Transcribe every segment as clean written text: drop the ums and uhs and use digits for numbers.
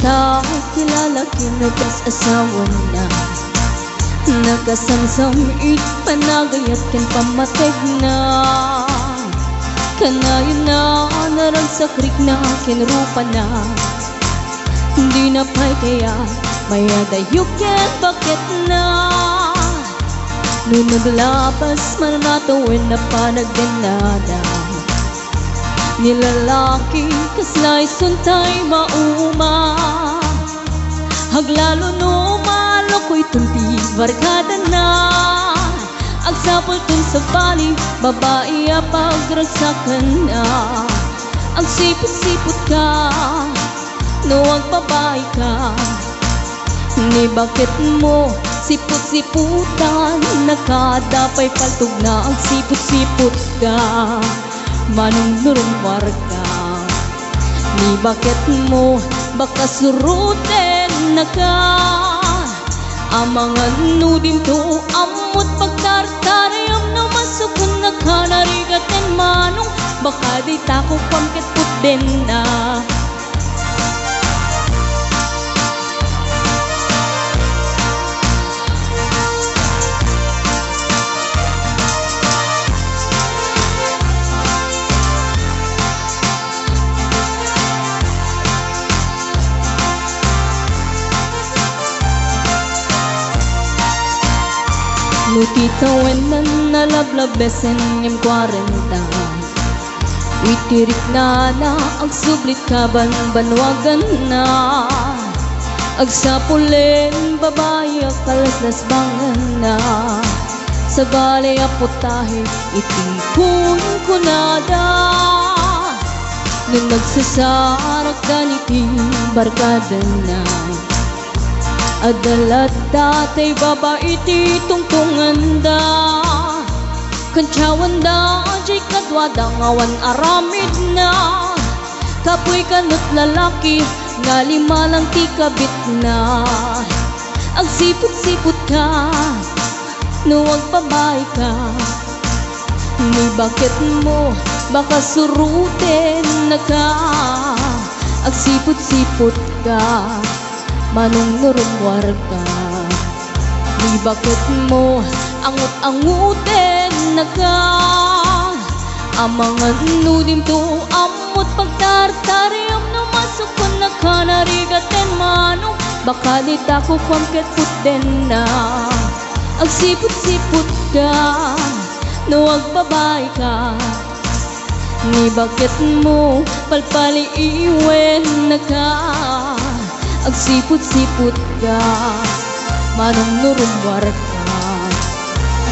kita kilala, kinapag-asawa na. Nakasamsamit, panagayat kan pamatig na. Kanayon na, naragsakrik na, kinrupa na. Hindi na pa'y kaya, mayadayukin, bakit na? Nung naglabas, mananatawin na panagdanada. Nilalaki, kaslay, suntay, mauma. Haglalo no, maloko'y tunti, barkada na. Agsapol tun sa bali, babae pagragsakan na. Ang sipot-sipot ka, no ang babae ka. Ni bakit mo sipot-siputan, nakadapay paltog na ang sipot-sipot ka. Manong nurumwar ka. Ni bakit mo baka surutin na ka. Amangan nudim to amot pagtartarayam na masukun na ka. Narigatin manong baka di tako pamkit putin na. Nutitawan na nalablabesen yung 40. Witirik na ang sublit kaban banwagan na. Agsapulin babae kalaslas bangan na. Sa balay aputahe itikun ko nada. Nung nagsasarak ganiti barkada na. Adalat datay babae ti tungtunganda. Kantsawan da jay kadwada ngawan aramid na. Kapoy kanot lalaki nga lima lang ti kabit na. Ang sipot-sipot ka, no ang babae ka. Ni bakit mo baka surutin na ka. Ang sipot-sipot ka, manong nurumwar ka. Ni bakit mo angut-angutin na ka. Amangan nudim to amot pagtartarayam na masukon na ka. Narigatin manong baka di tako pamkit putin na. Ang sipot-sipot ka, no ang babae ka. Ni bakit mo palpali iwen na ka. Ang sipot-sipot ka, manong nurumwar ka.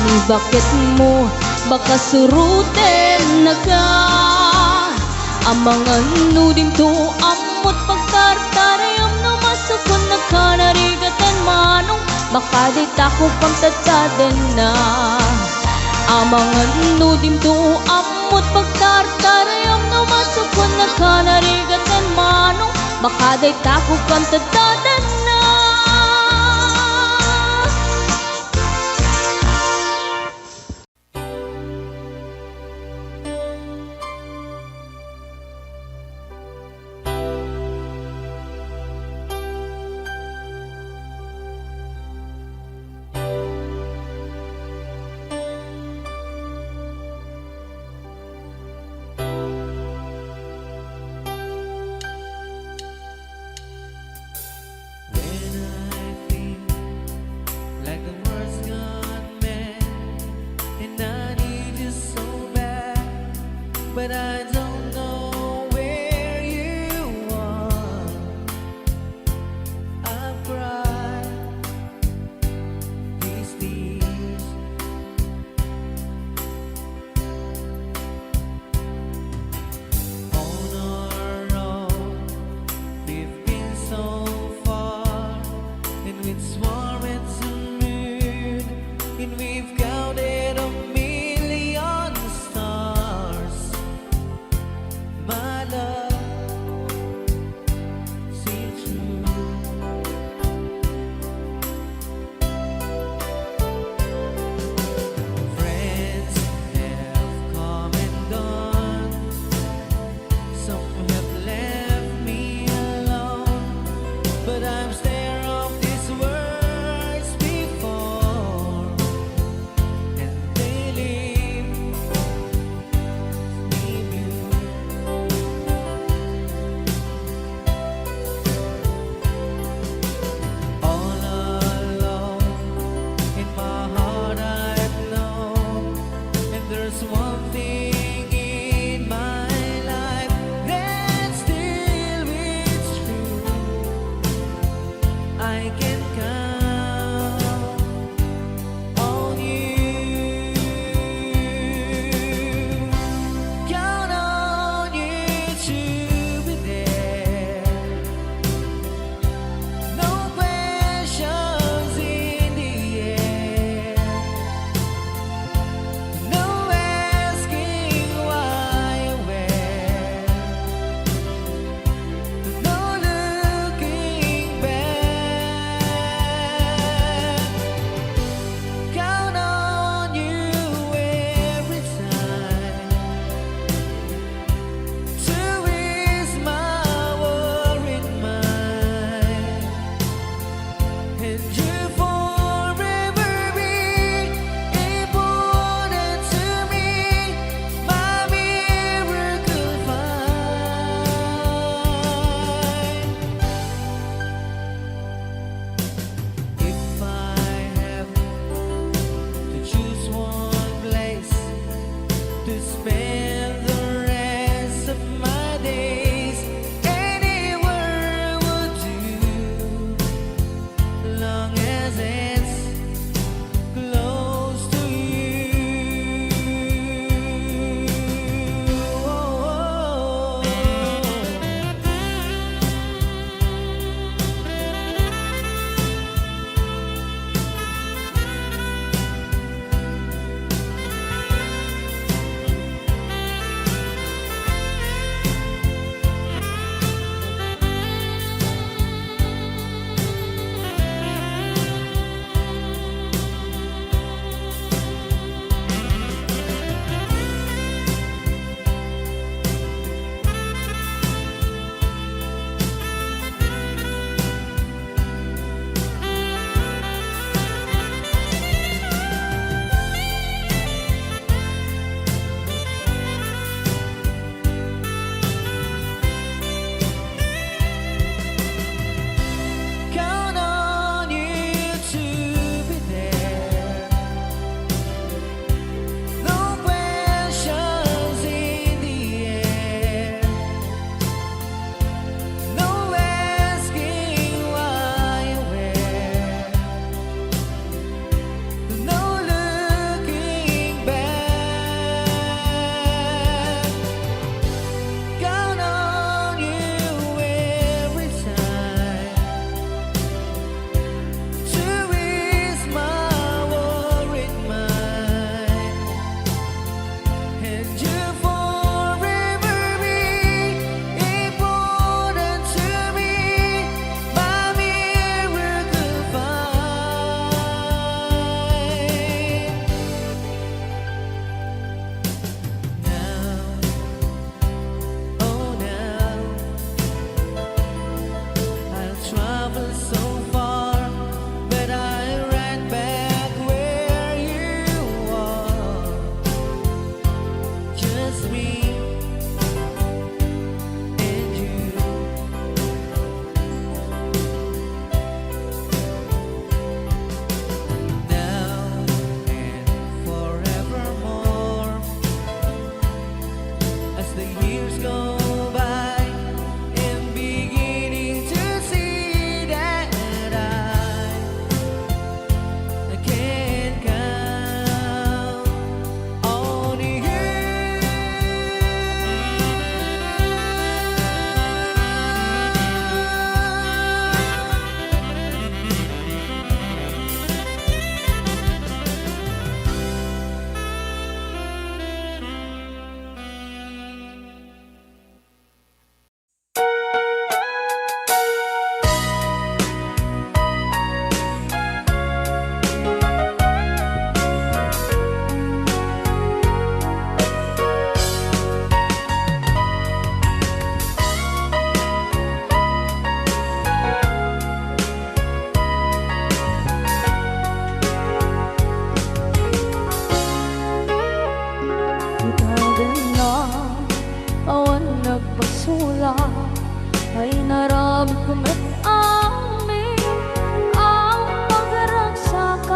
Ni bakit mo baka surutin na ka. Amangan nudim to amot pagtartarayam na masukon na ka. Narigatin manong baka di tako pamtatsaden na. Amangan nudim to amot pagtartarayam na masukon na ka. Narigatin manong baka day tako pamtatsaden na. But I don't know where you are. I've cried these tears. On our own, we've been so far, and we've sworn to moon, and we've counted a million stars. My love, see true. Friends have come and gone. Some have left me alone. and you forever be important to me, my miracle find. If I have to choose one place to spend the rest of my days, anywhere would do, long as it's close to you. Count on you to be there. No questions in the air. No asking why or where. No looking back. Count on you every time to ease my worried mind, and you forever be important to me, my miracle find. Now, oh now, I'll travel so far, but I ran back where you are. Just me and you. Now and forevermore, as the years go by, and beginning to see that I can count on you. Itagan na awan nagpasula ay narami kumit amin ang pagragsakan.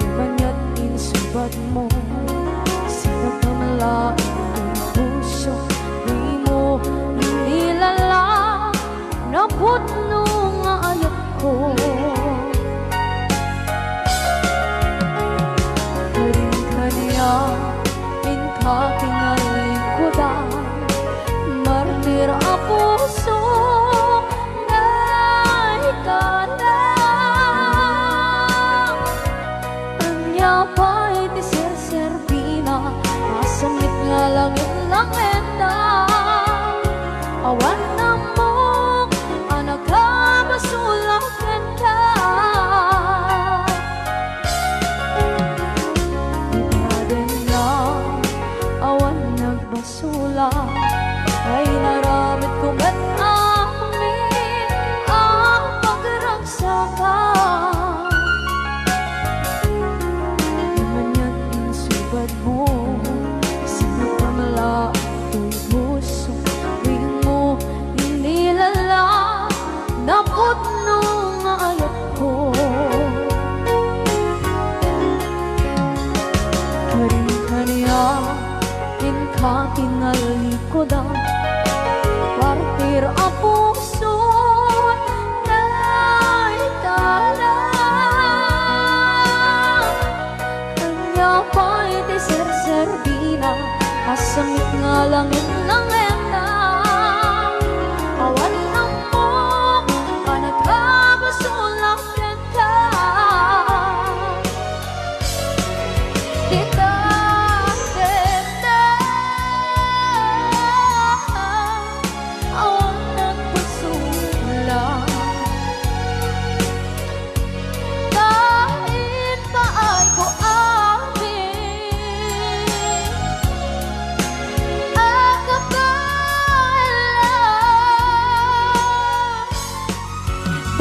Ibanya't insubad mo sa pagkamalain ng puso, di mo inilala na putno nga ayat ko. Kakinalikudan, martir ang puso na ikalang. Anya pa'y ti ser-serbina, masamit nga langit-langit na. Awan na mo, anak ka, basulakan ka.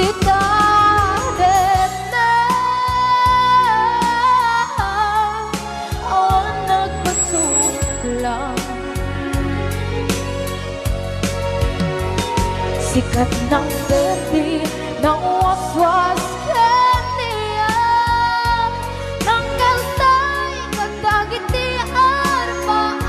Titadet na awan nagpasulang. Sikat ng berde ng waswas kaniya ng kaltay kagdagit di arbaan.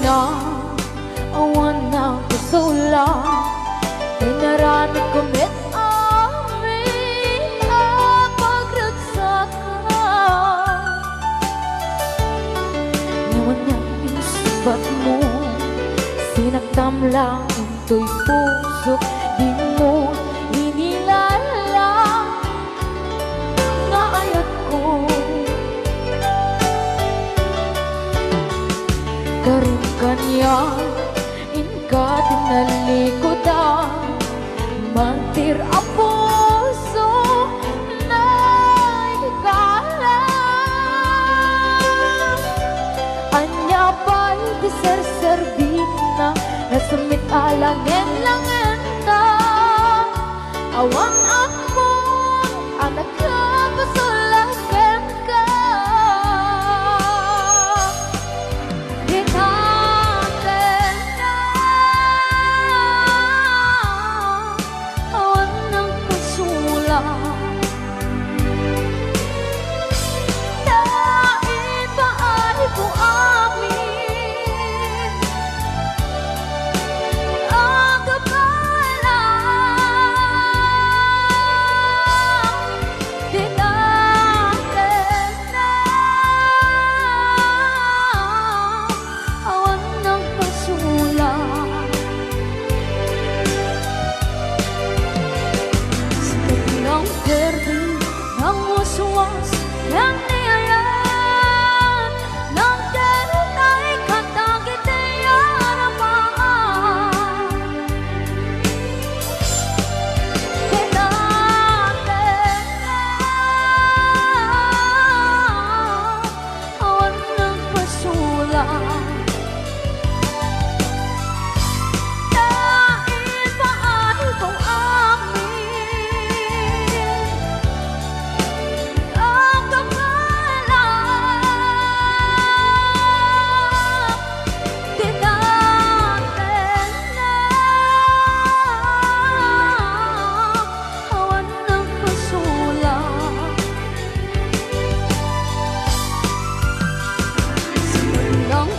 Na awan ng kusula inarami kumit amin ang pagragsakan. Ngayon niyang inisubat mo sinaktam lang into'y puso di mo inilala nga ayat ko. Karon kanya inka tinalikodan mantir a puso na ikalang anya pa'y diserserbina nasumit alangen langen ta awan akong anak ka pasulaken ka. Long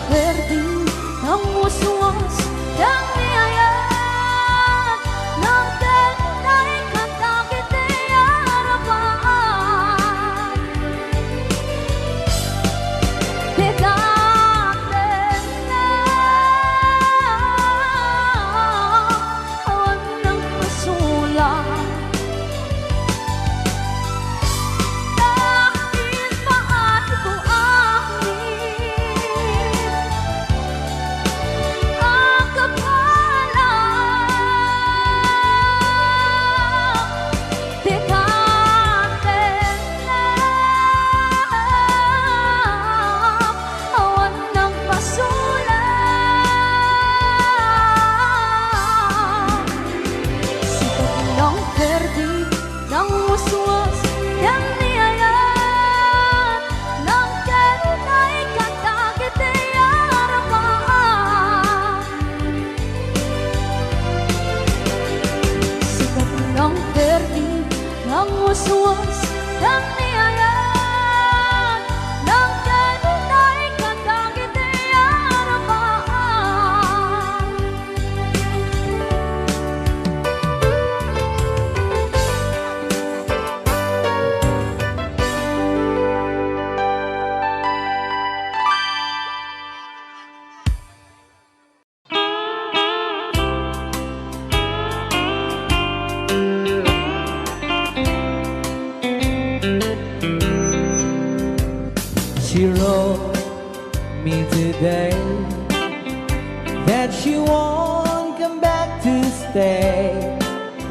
play, that she won't come back to stay,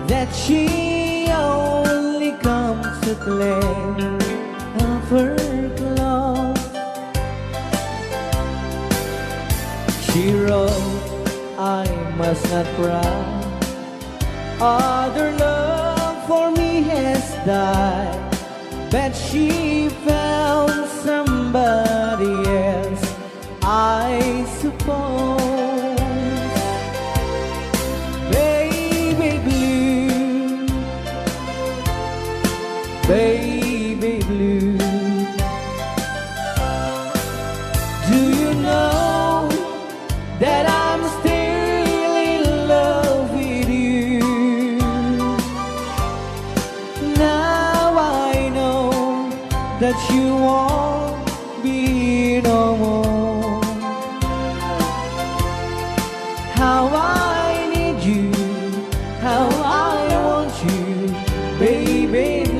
that she only comes to claim of her clothes. She wrote, I must not cry, other love for me has died, but she found somebody else, I suppose. Baby blue, baby blue, do you know that I'm still in love with you? Now I know that you won't be no more. How I need you, how I want you, baby blue.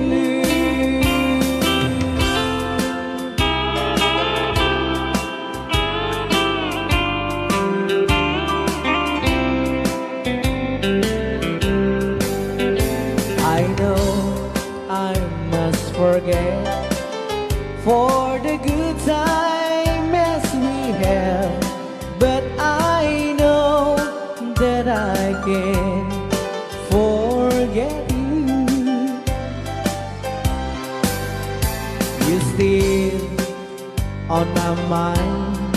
I know I must forget for the good times we have, but I know that I can't forget you. You're still on my mind,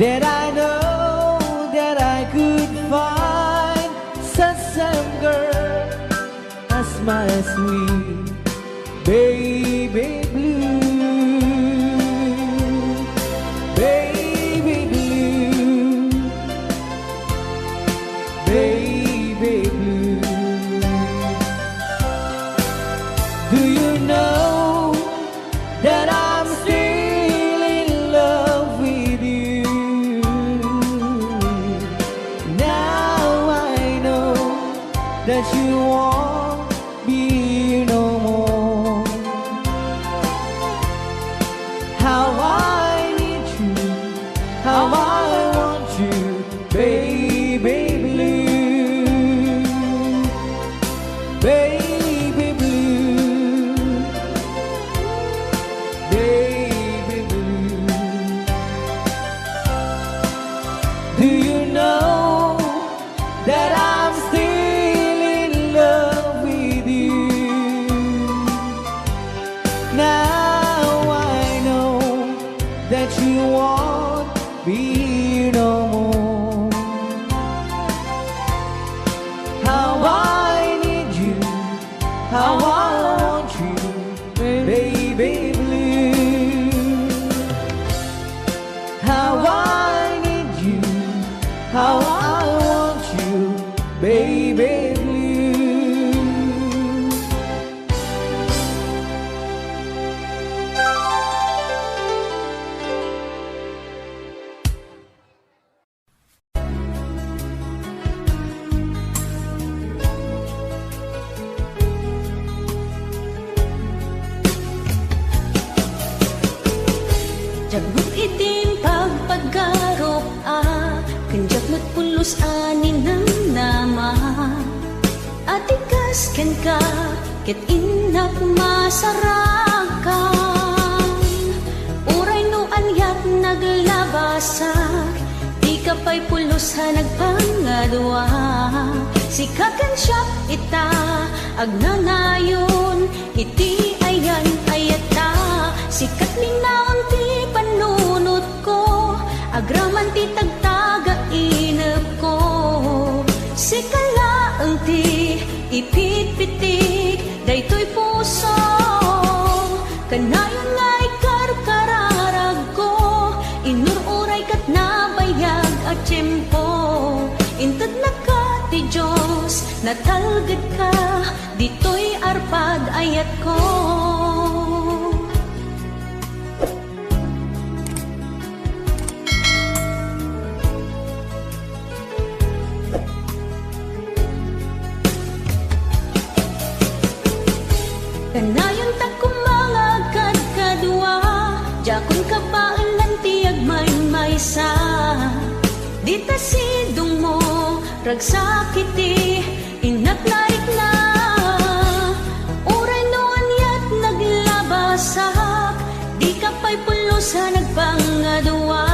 that I know that I could find such some girl as my sweet baby blue. Baby blue, baby blue, do you know that I'm still in love with you? Now I know that you won't be no more. How I need you, how I want you, baby blue, baby blue, baby blue. Do you know that I'm still in love with you? Now I know that you won't be no more. How I need you, how I want you, baby blue. How I need you, how I want you, baby blue. Jagbut itim pagpaggarop kanjak mo't pulos ani ng nama. Atikas ken ka ket inak masarakan. Uray no anyat naglabasak, di ka pa'y pulos ha nagpangadwa. Sikakan siya ita agnanayon, iti ayan ayata. Sikat linaon ti panunot ko, agraman ti tagtaga inep ko. Sikalaang ti ipitpitik, daytoy puso. Kanayon nga'y karkararag ko, inururay kat nabayag at tiyempo. Inted na ka ti Diyos, natalgad ka, dito'y arpad ayat ko. Kanayon ta kumangagad kadwa, jakon ka pa alanti agmay maysa. ragsakiti, inatlarik na. Uray no anyat naglabasak, di ka pa'y pulusa nagpangadwa.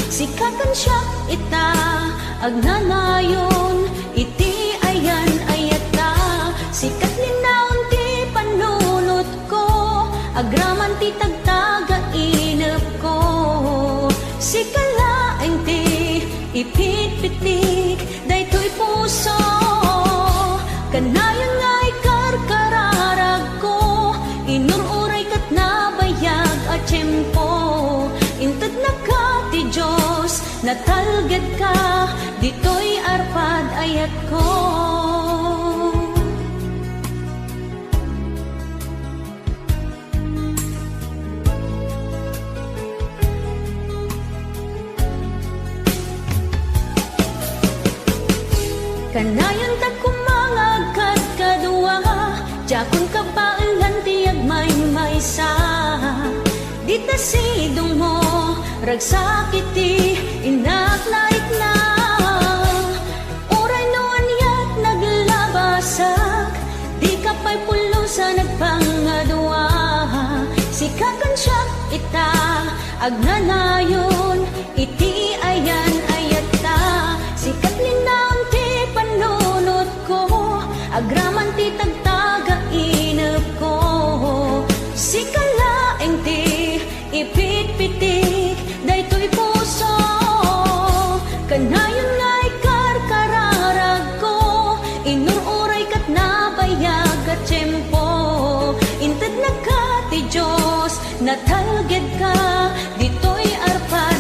Sikakan siya ita, agnanayon, iti ayan ayata. Sikat linaon ti panunot ko, agraman ti tagtaga inep ko. Sikalaeng ti ipit-pitik, daytoy puso. Kanayan nga ikarkararag ko, inururay kat nabayag at tiyempo. Intad na ka ti Diyos, natalged ka, dito'y arpad ayat ko. Kanayon ta kumangagkat kadua, jakon ka baalan ti agmay maysa. Dita sidong mo, ragsakiti, inaknaik na. Uray no anyat naglabasak, di ka pa'y pulusa nagpangadwa. Sikakan siya ita, agnanayon, iti ayan ayata. Sikat linaon ti panunot ko, agraman ti tagtaga inep ko. Sikalaeng ti ipit-pitik, daytoy puso. Kanayon nga ikarkararag ko, inururay kat nabayag at tiyempo. Intad na ka ti Diyos, natalged ka, dito'y arpad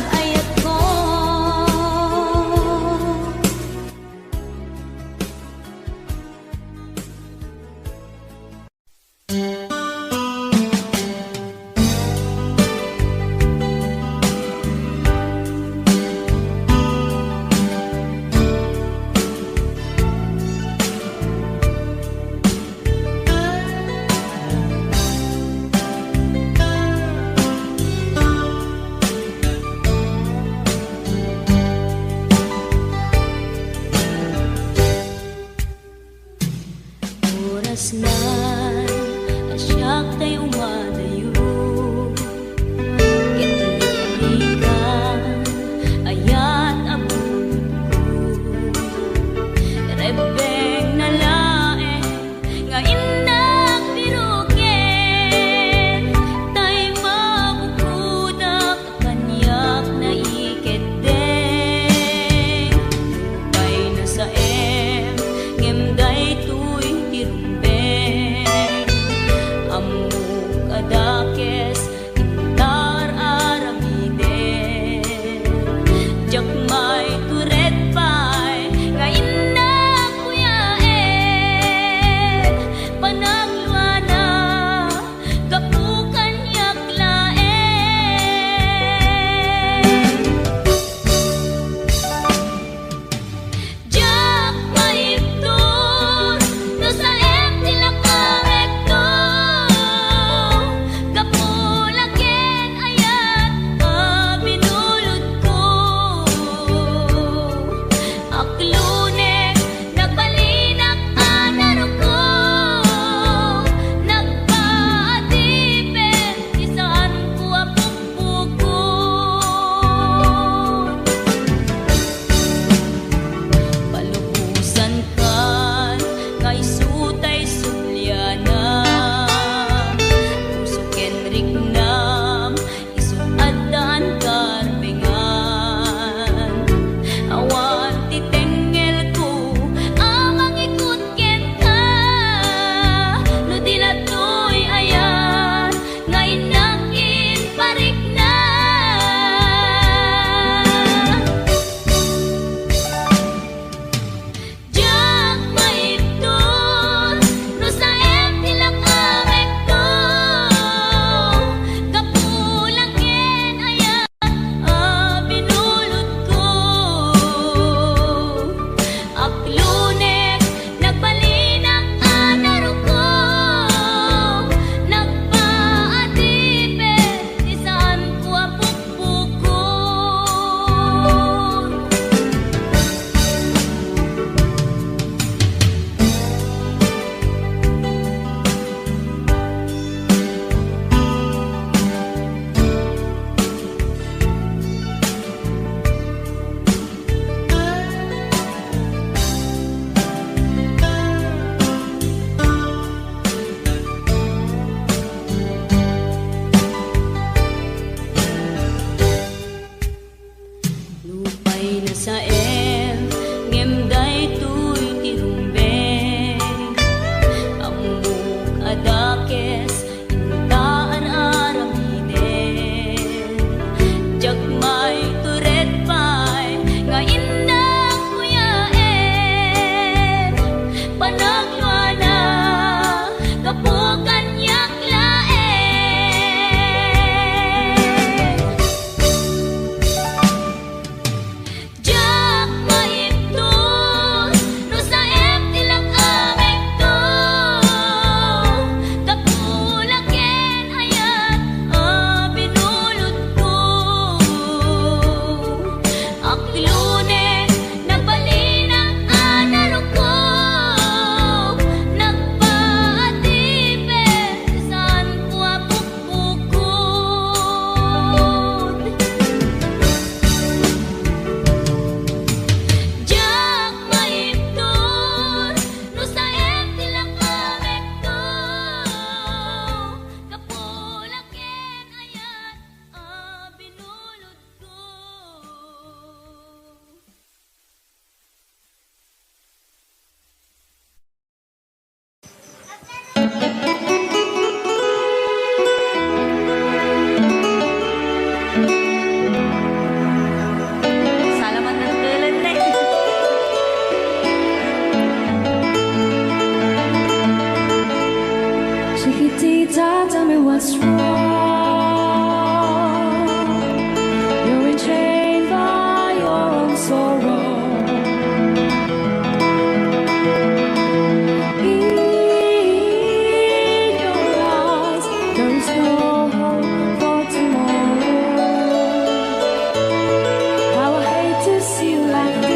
saem ngem day tuy tirumbeng amuk adakes intaan aramiden jagmay turet pay nga indang kuyaen panagluana kapukan yak laen jak maipton no saem tilang amik to kapulaken ayat binulot ko aklune nagbalinang anarok ko nagpaatipe saan ko apukpukod jak maipton no saem tilang amik to kapulaken ayat binulot ko. Salamat ng tulan na Chiquitita, tell me what's wrong. You're enchained by your own sorrow. In your eyes, there is no hope for tomorrow. How I hate to see you like this.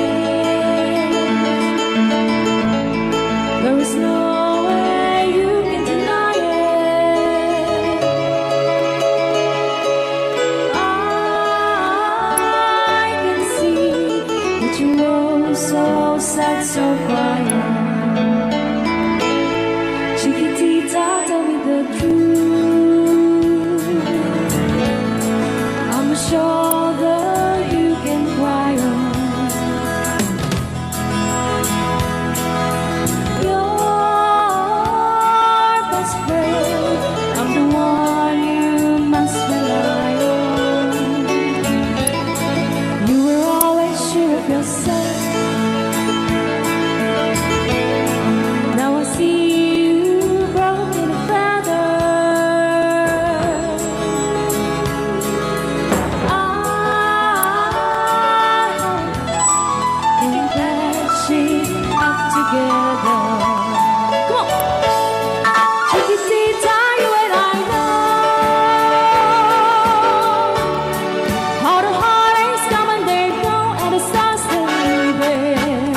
There is no way you can deny it. I can see that you know so sad, so quiet. Chiquitita, tell me the truth. I'm a shoulder you can cry on. Your best friend, I'm the one you must rely on. You were always sure of yourself. Now I see you broken a feather. And patching up together. Come on, Chiquitita, you and I know how the heartaches come and they go, and the stars still leaving.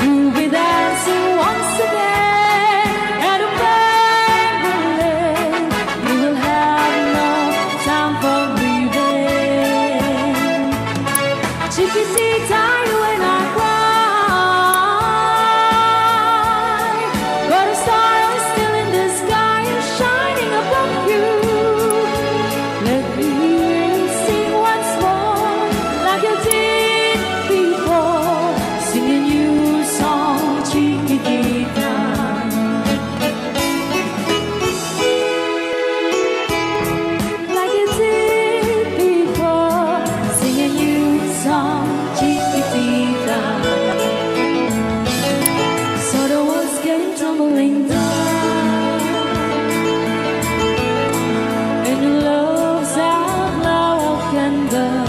You'll be dancing once again, and the pain will end. You will have no time for grieving. Chiquitita, you and I cry, but a star is still in the sky and shining above you. Let me hear you sing once more, like you did before, singing you a song, Chiquitita. Like you did before, singing you a song, Chiquitita. So the walls came tumbling down, and your love's out now can burn.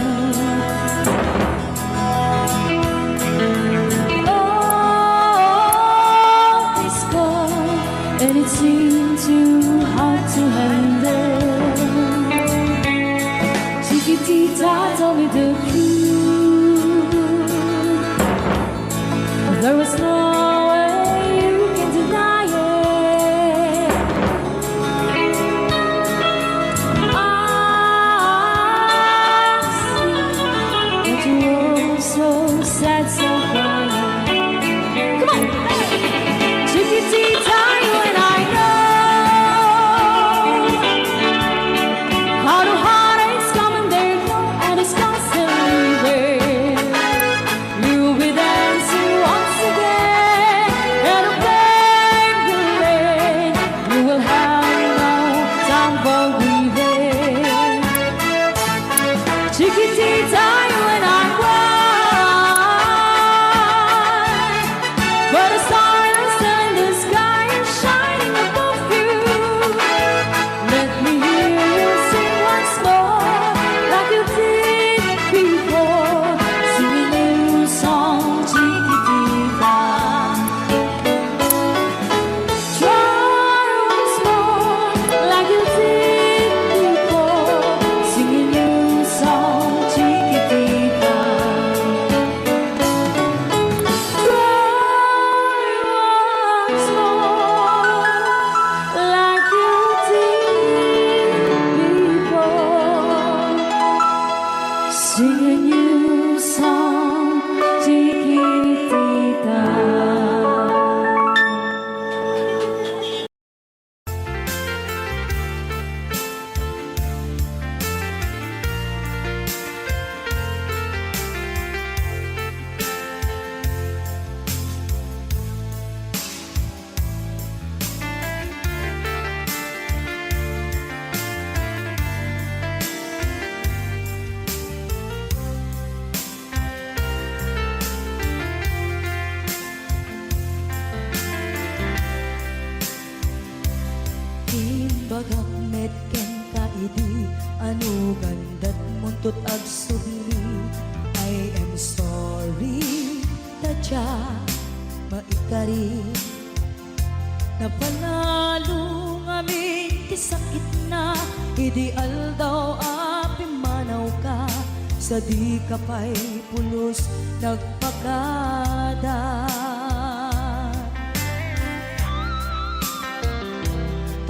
Oh, it's gone, and it seemed too hard to handle. Chiquitita, tell me the truth. There was no way you can deny it. I see that you were so sad, so quiet. Come on, Chiquitita, you and I know how the heartaches come and they go, and it's constantly there. new song, Chiquitita. Imbagak met ken kaidi anu gandat muntut ag subli. I am sorry tadya maikari napanalo ngamin ti sakit na ideal daw api manaw ka sa di kapay pulos nagpakada.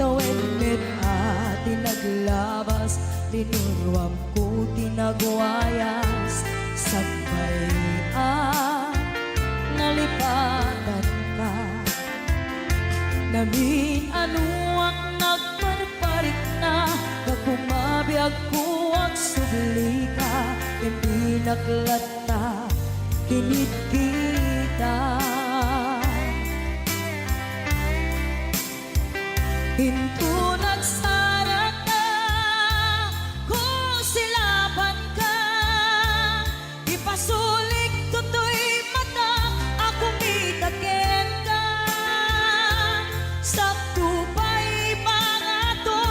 Tawen met ati naglabas, linurwam ko tinagwayas. Sagbay nalipatan ka. Namin anuak nagparparik na, nagkumabiyag ko ang subli ka. Hindi naglata, kinit kita. Hinto nagsara ka, kung silaban ka. Ipasulik tutoy mata, ako mitaken ka. Sakto pa'y pangato,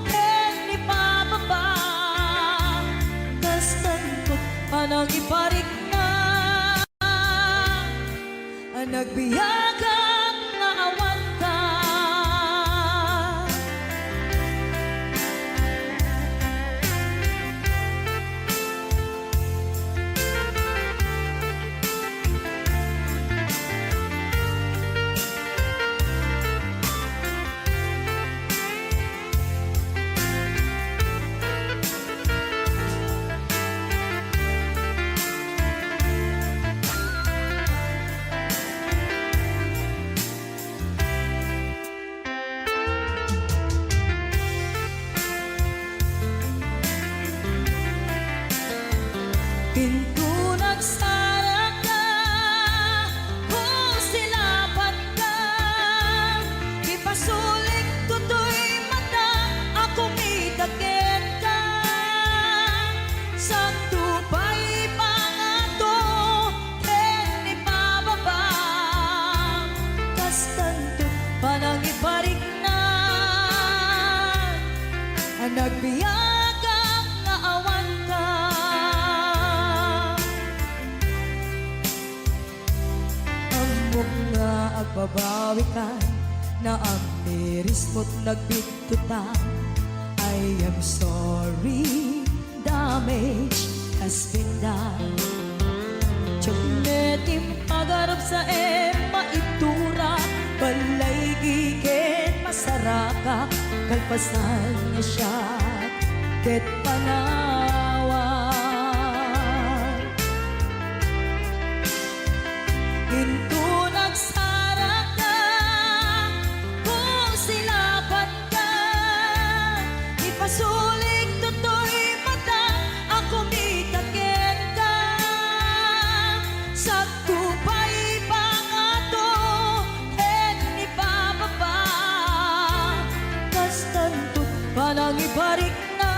ken ipababa. Kastan ko panang iparik na, nagbiyagang naawan ka. Pinto nagsara ka, kung silaban ka. Ipasulik tutoy mata, ako mitaken ka. Sakto pa'y pangato, ken ipababa. Kastanto panang iparik na, nagbiyagang naawan ka. Nga agbabawi ka na ang miris mo't nagbigtutan. I am sorry, damage has been done. Tiyagnetim pagarap sa maitura, balay gigit masaraka, kalpasan niya siya ket panawan. Hinto nagsara ka, kung silaban ka. Ipasulik tutoy mata, ako mitaken ka. Sakto pa'y pangato, ken ipababa. Kastanto panang iparik na,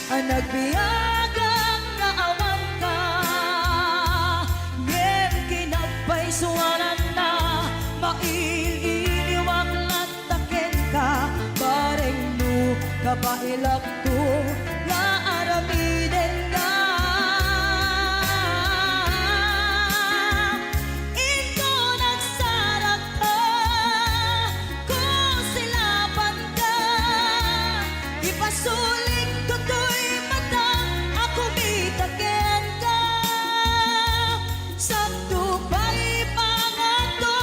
nagbiyagang naawan ka. Suwanan na maililiwag lataken ka. Bareng no kapailak to nga aramiden ka. Ito nagsarap ka, kung silaban ka. Ipasulik tutoy mata, ako mitaken ka. Sakto pa'y pangato,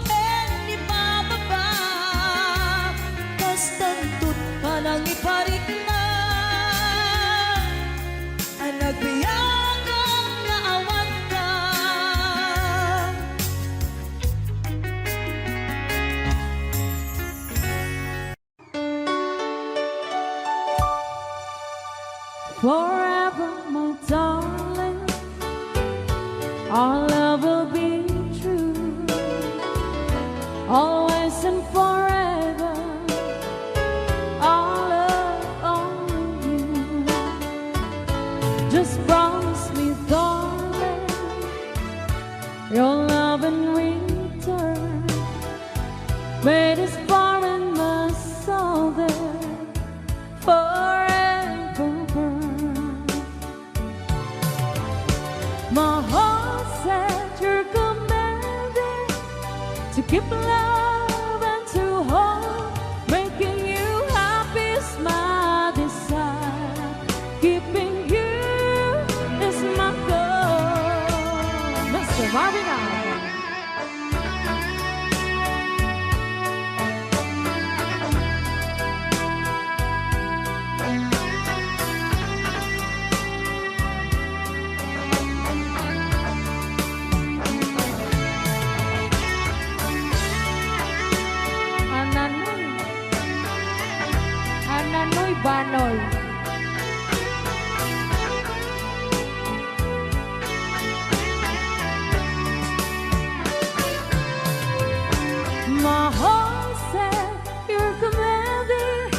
ken ipababa. Kastanto't panang iparik forever, my darling. Our love will be true, always and forever. Our love only you. Just promise me, darling, your love in return. Made this far in my soul there forever burn. My heart said you're commanded to keep love and to hold, making you happy is my desire. Keeping you is my goal. Mr. Marvin Allen. Ananoy Banoy. My heart said you're commanded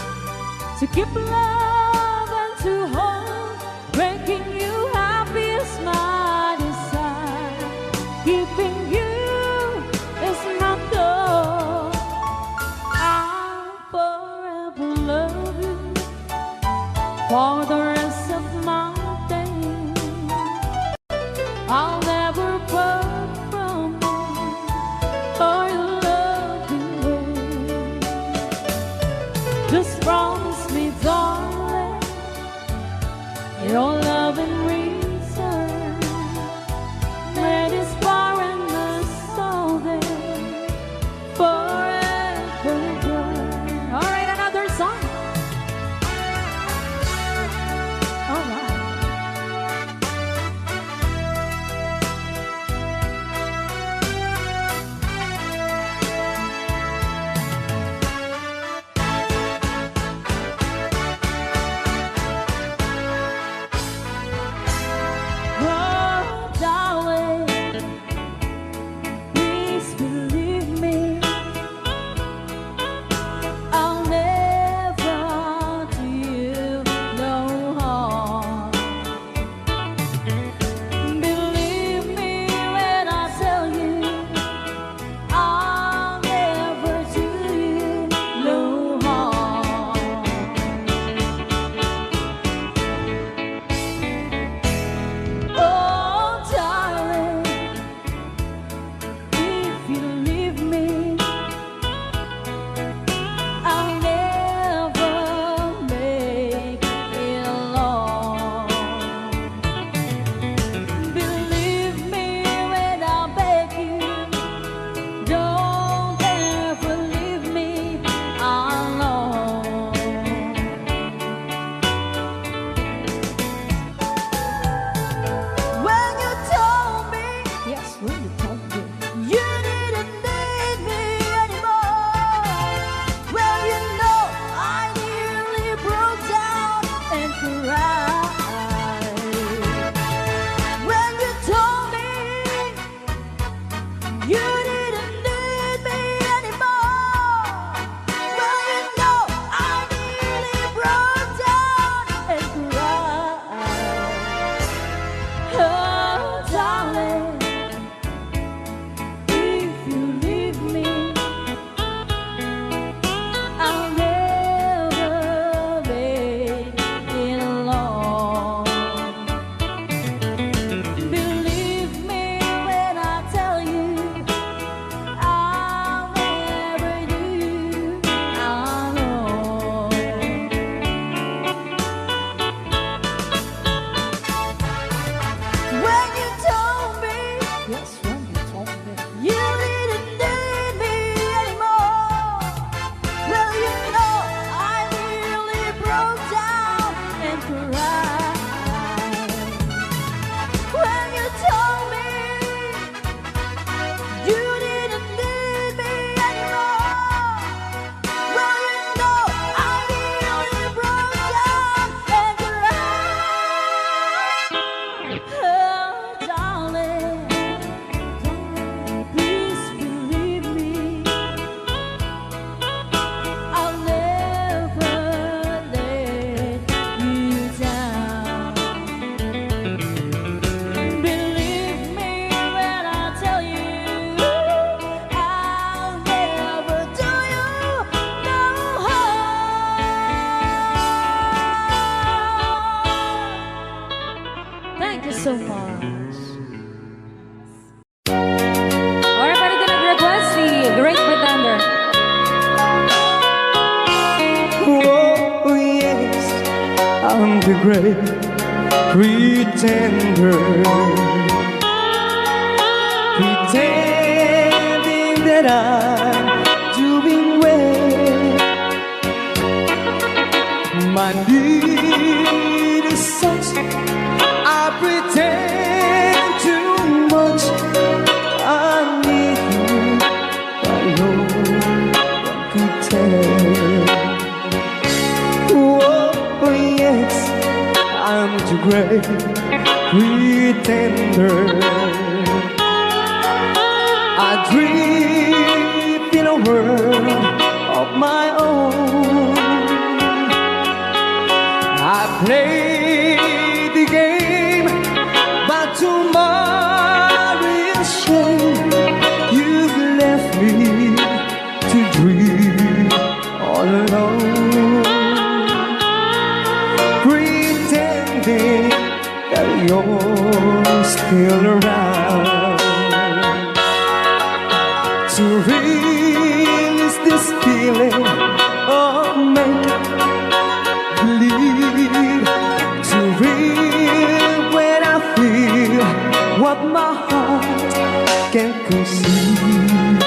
to keep love and to hold, making you happy is my desire. Keeping you is my goal. I'll forever love you for the rest of my days. I'll never part from you or your loving ways. Just promise me, darling, Thank you so much. Alright, para din nag-request si Great Pretender. Oh, yes, I'm the great pretender. Pretending that I'm doing well. My need is such, I pretend too much. I need you, but no one could tell. Oh, yes, I'm the great pretender. I dream in a world of my own. I play the game, but tomorrow is shame. You've left me to dream all alone, pretending that you're still around. To release this feeling of make-believe, to real when I feel what my heart can't conceive.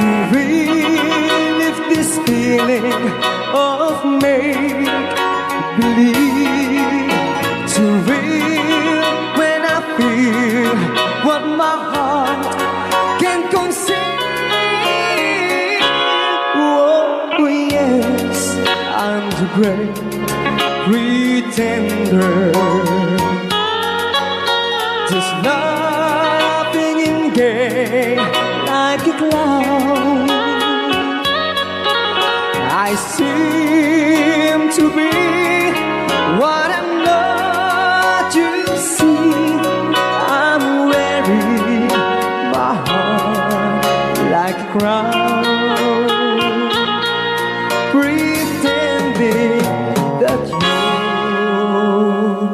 To relive this feeling of make-believe, to real when I feel what my heart can conceive. Oh, yes, I'm the great pretender. Just laughing in gay like a clown. I seem to be what I'm not. You see, I'm wearing my heart like a crown, pretending that you're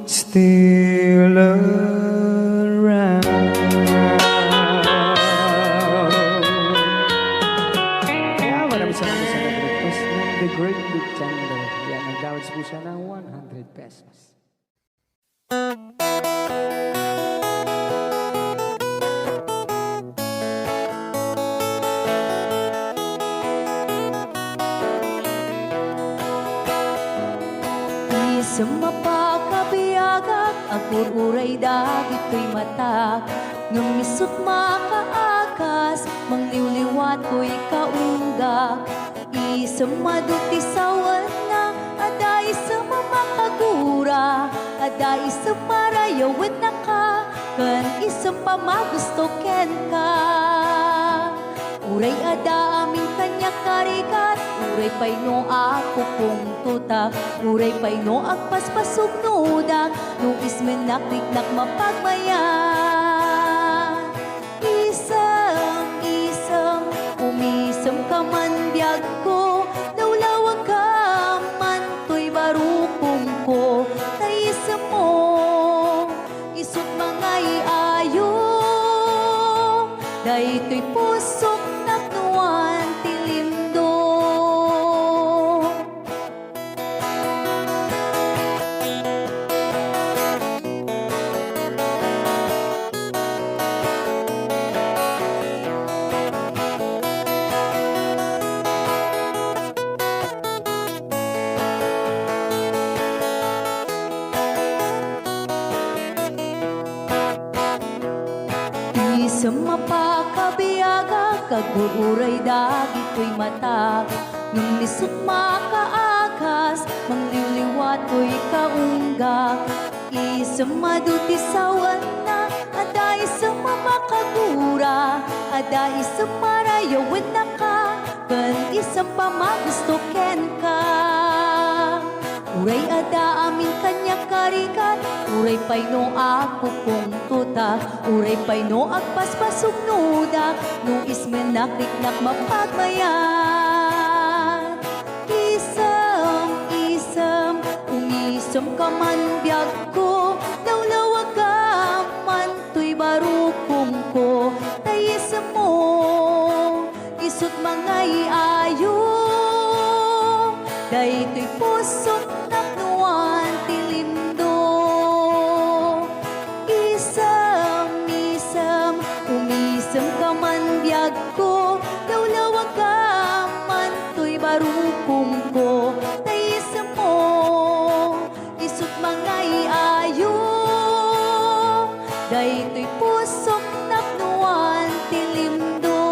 still around. Kaya maraming salamat sa nag-request ng The Great Pretender. Yan, nag-downloads po siya ng 100 pesos. Sa mapakabiyagak, agur-uray dagit ko'y mata. Ngamisot makaakas, mangliwliwat ko'y kaunggak. Isang maduti sa wana, aday sa mamakagura, aday sa marayawin na ka, kan isang pamagusto ken ka. Uray ada aming kanya karigat, uray pay no ako kung tutak, uray pay no agpaspasog nudak, no ismenakliknak mapagmayan. Isang, umisam ka man biyag ko, lawlawag ka man to'y barukong ko, taisa mo, isot mga iayo, dahi to'y pusok naknuan tilimdo. Sa mapakabiyaga, kagururay dagit ko'y mata. Nung lisot makaakas, mangliwliwat ko'y kaunggak. isang maduti sawan na, ada isang mamakagura, ada isang marayawan na ka, kan isang pamagusto ken ka. Uray ada amin kanya karikat, uray pay no ako kong tutak, uray pay no agpaspasog nudak, no ismen nakliknak mapagmayan. Isam, umisam ka man biyag ko, lawlawag ka man to'y barukong ko, tayisam mo, isut mga iayo, day to'y pusot naknuan tilindo. Isam, umisam ka man biyag ko, lawlawag ka man to'y barukong ko, tayisam mo, isut mga iayo, day to'y pusok naknuan tilindo.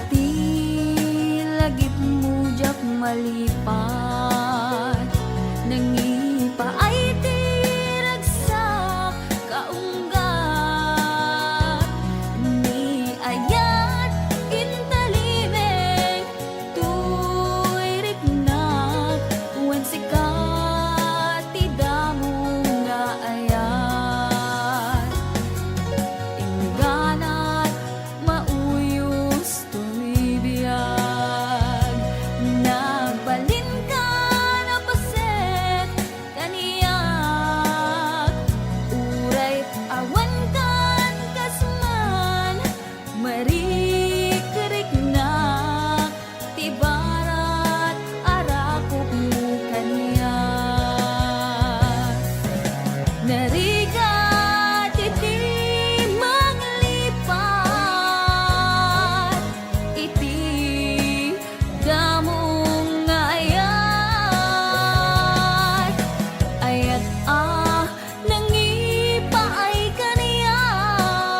Di lagip mo jak malipat, nangipa ay tiragsak kaunggat, ni ayat intalimeng tuy riknak, wen sikat tidamo nga ayat, ingganat mauyos tumibiyag, nagbalin ka na paset kaniyak, uray awan kan kasman, marikrik na tibarat arakok mo kaniyak. Narigat iti manglipat, iti damong ayat, ayat nangipa ay kaniyak,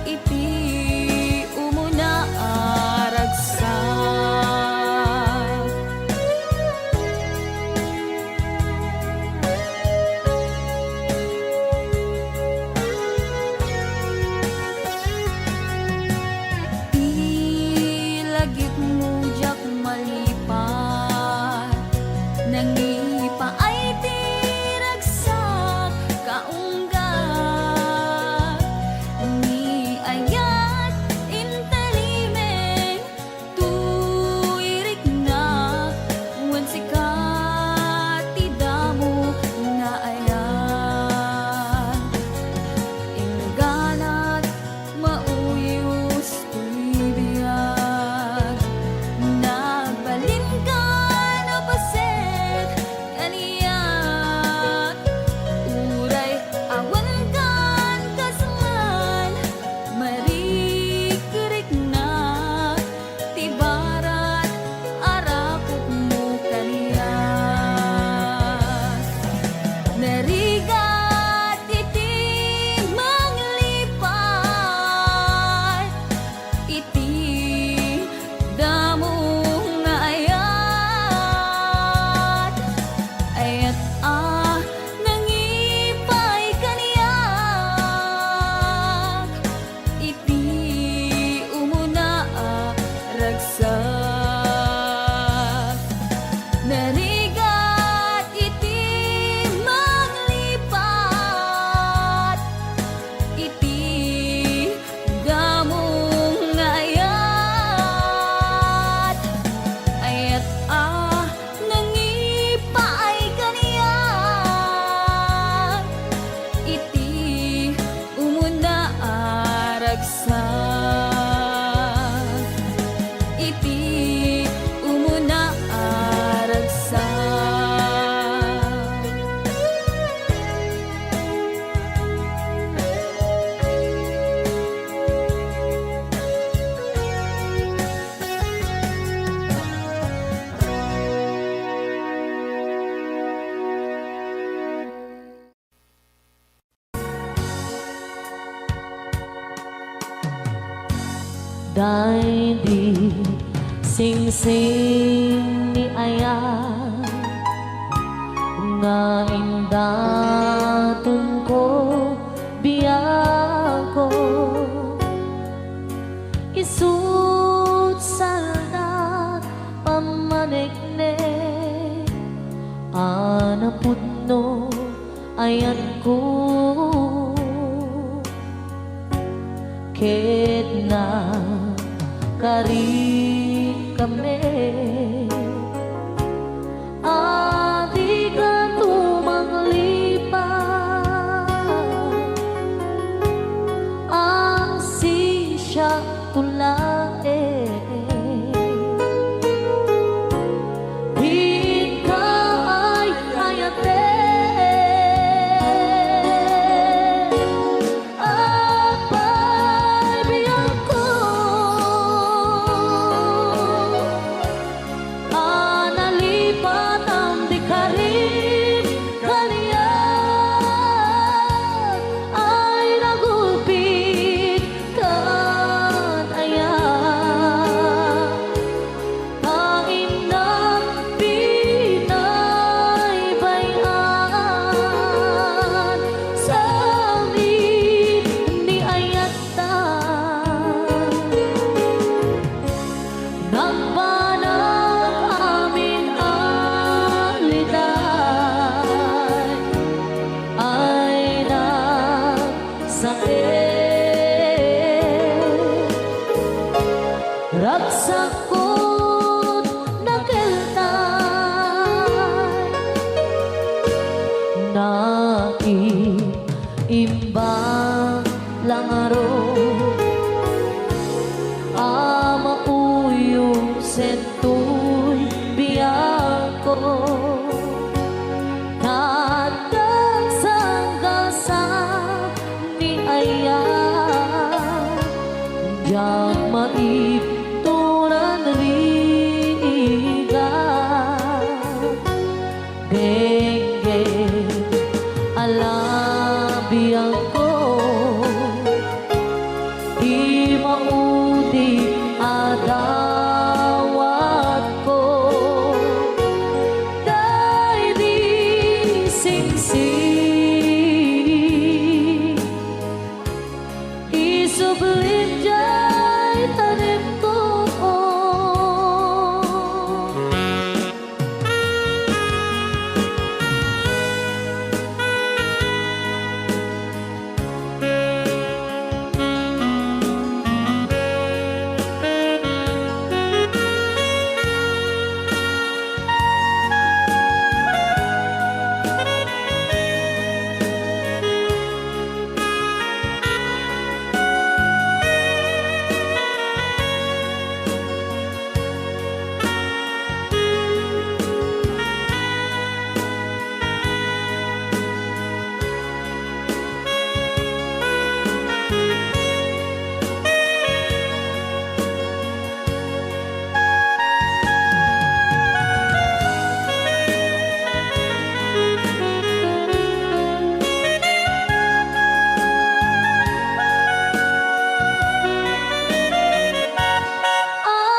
iti umuna aragsak. Dahil di sing-sing ni Aya nga indatun ko biyako isut salda pamaniknek anaput no ayan ko ket na kari kami adi ka tumanglipat ang sisya tulae di ka ay ayate apay biyang ko analipat ang di karin kaliyan ay nagulpit kan aya kain ng pinaybayan sa amin ni ayata nagbanang amin aliday ay nagsakit ragsakot nakeltay naiimbang langaro ama uyong sentoy biyako tatag sanggasa ni Aya yang maiptunan riga denge alabiyang ko di maudi adawat ko dahil di singsing isublim jay tanim ko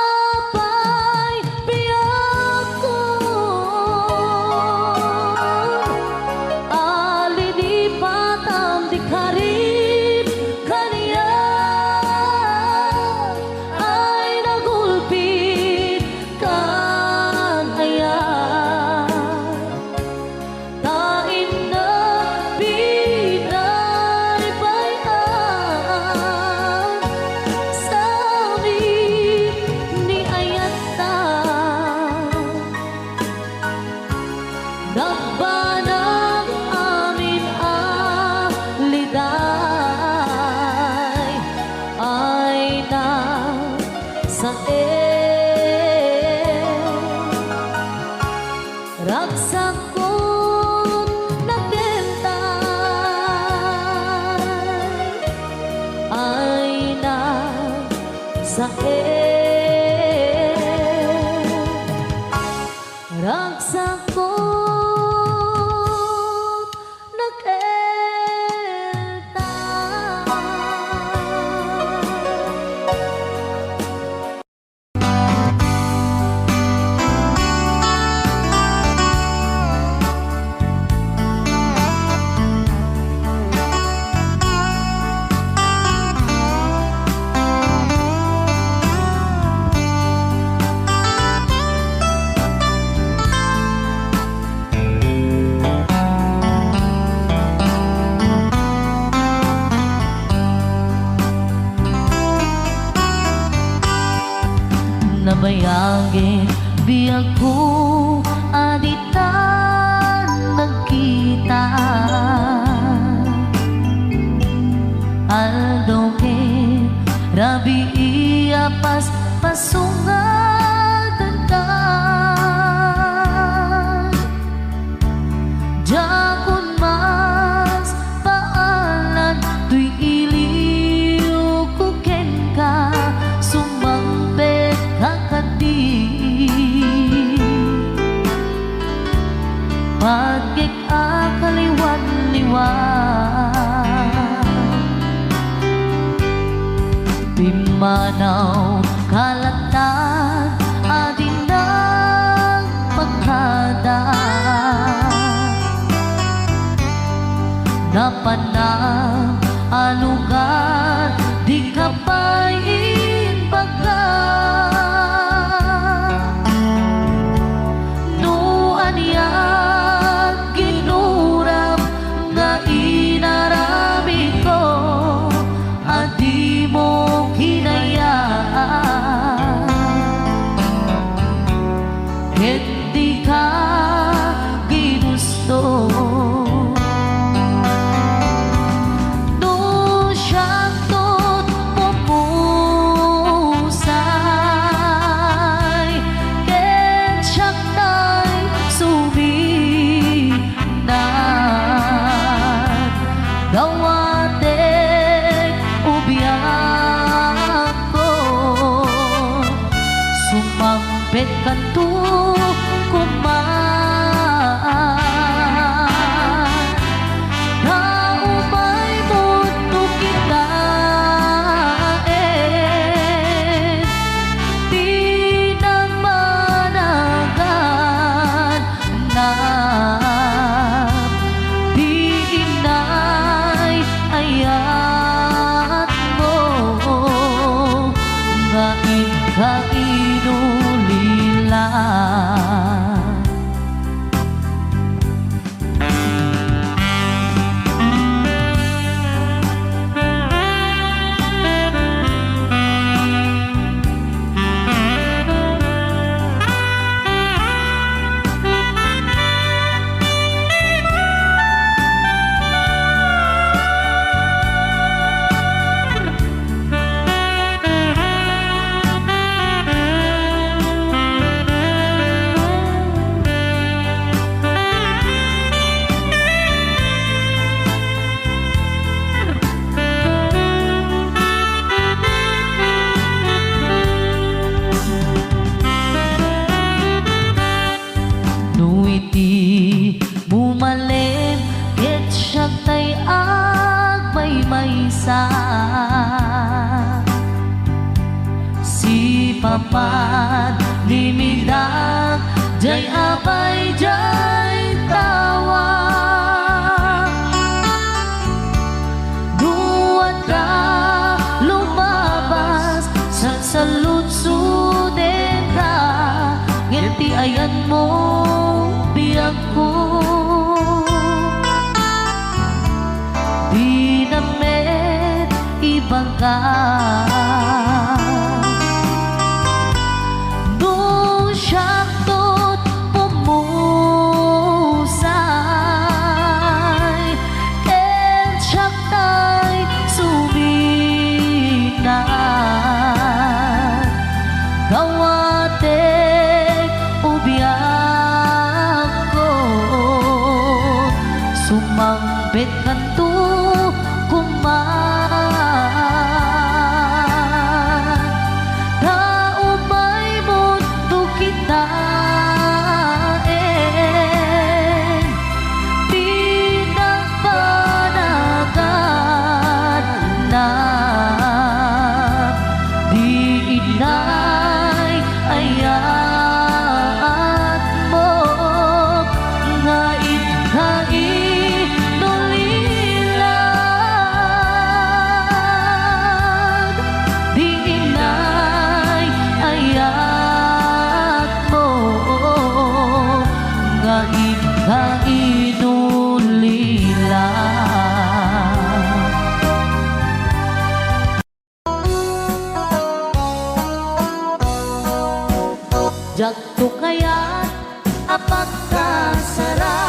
apay biyako alilipat ang di karin kaniya ay nagulpit kan aya tain na pinaybayan sa amin ni ayata nagbanang amin aliday ay nagsakit ragsakot nakeltay ay nagsakit ragsakot nakeltay ako aditan nagkita Aldo ke rabi iya pas pasungadan ka Jakun mas paalan tuy iliw kuken ka sumampet kakadi pagkik akaliwan-liwan Pimanaw kalatag adin ng pagkada Napanang alugar di kapay inbaga Nuan yan ginuram nga inarami ko Adi mo hinayaan Hindi ka ginusto Gawatek ubiyak ko Sumampet ka to kumaan Naumay mundo kita Di na managan na ayat mo nga ikainulila Nuiti bumalin ket siya tay agmay-maysa Si papat limidak jay abay jay tawa Duwan ka lumabas sa saludsuden ka Ngiti ayan mo biyak ko Di namet ibang ka Nung siyang tot pumusay And siyang tay suminan Gawatek ubiyak ko Sumampit ka to kumaan Naumay mundo kita Di nagpanagan na Di inay ayat mo Nga ikainulila Jagto kaya apagkasara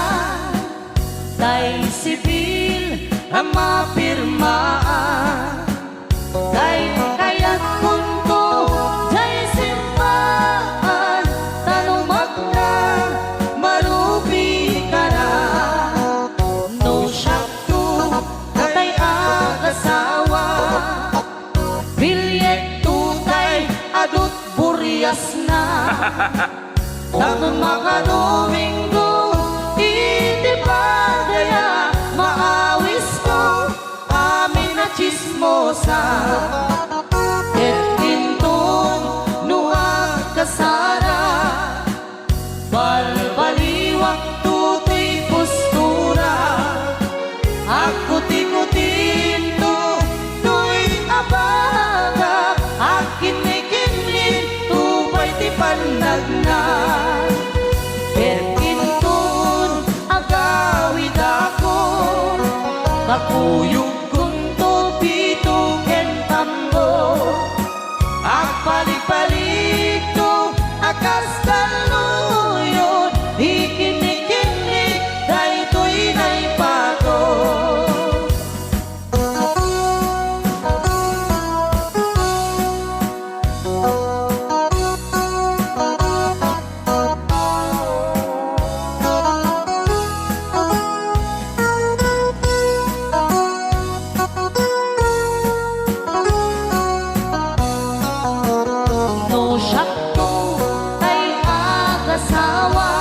tay sibil ang mapirmaan tay kaya't kunto tay simbahan tanumak na marubi ka na no syakto tay agasawa bilyet tutay adut buryas na tanong mga Domingo iti padaya maawis ko amin na chismosa et intong nuwag kasara balbaliwak tutoy postura akuti-kutin to to'y abaga akin may kinlin tupay ti panagna Kerkintun agawid ako kakuyog kunto pito kentambo agpalik-palik to akas kaluyon ikinikinig daytoy naipato no syakto tay agasawa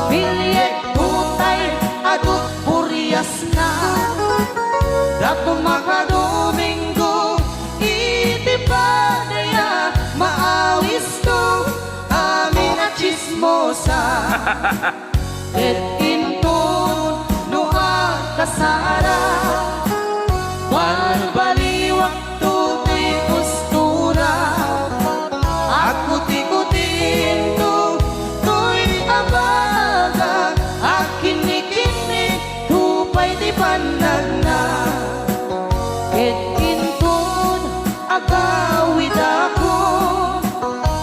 bilyet tutay adut buryas na dato mga Domingo iti padaya maawis to amin na chismosa et intun nuwag kasara balbaliwak tutoy postura akuti-kutin to to'y abaga akinikinig tupay di panagna et intun agawid ako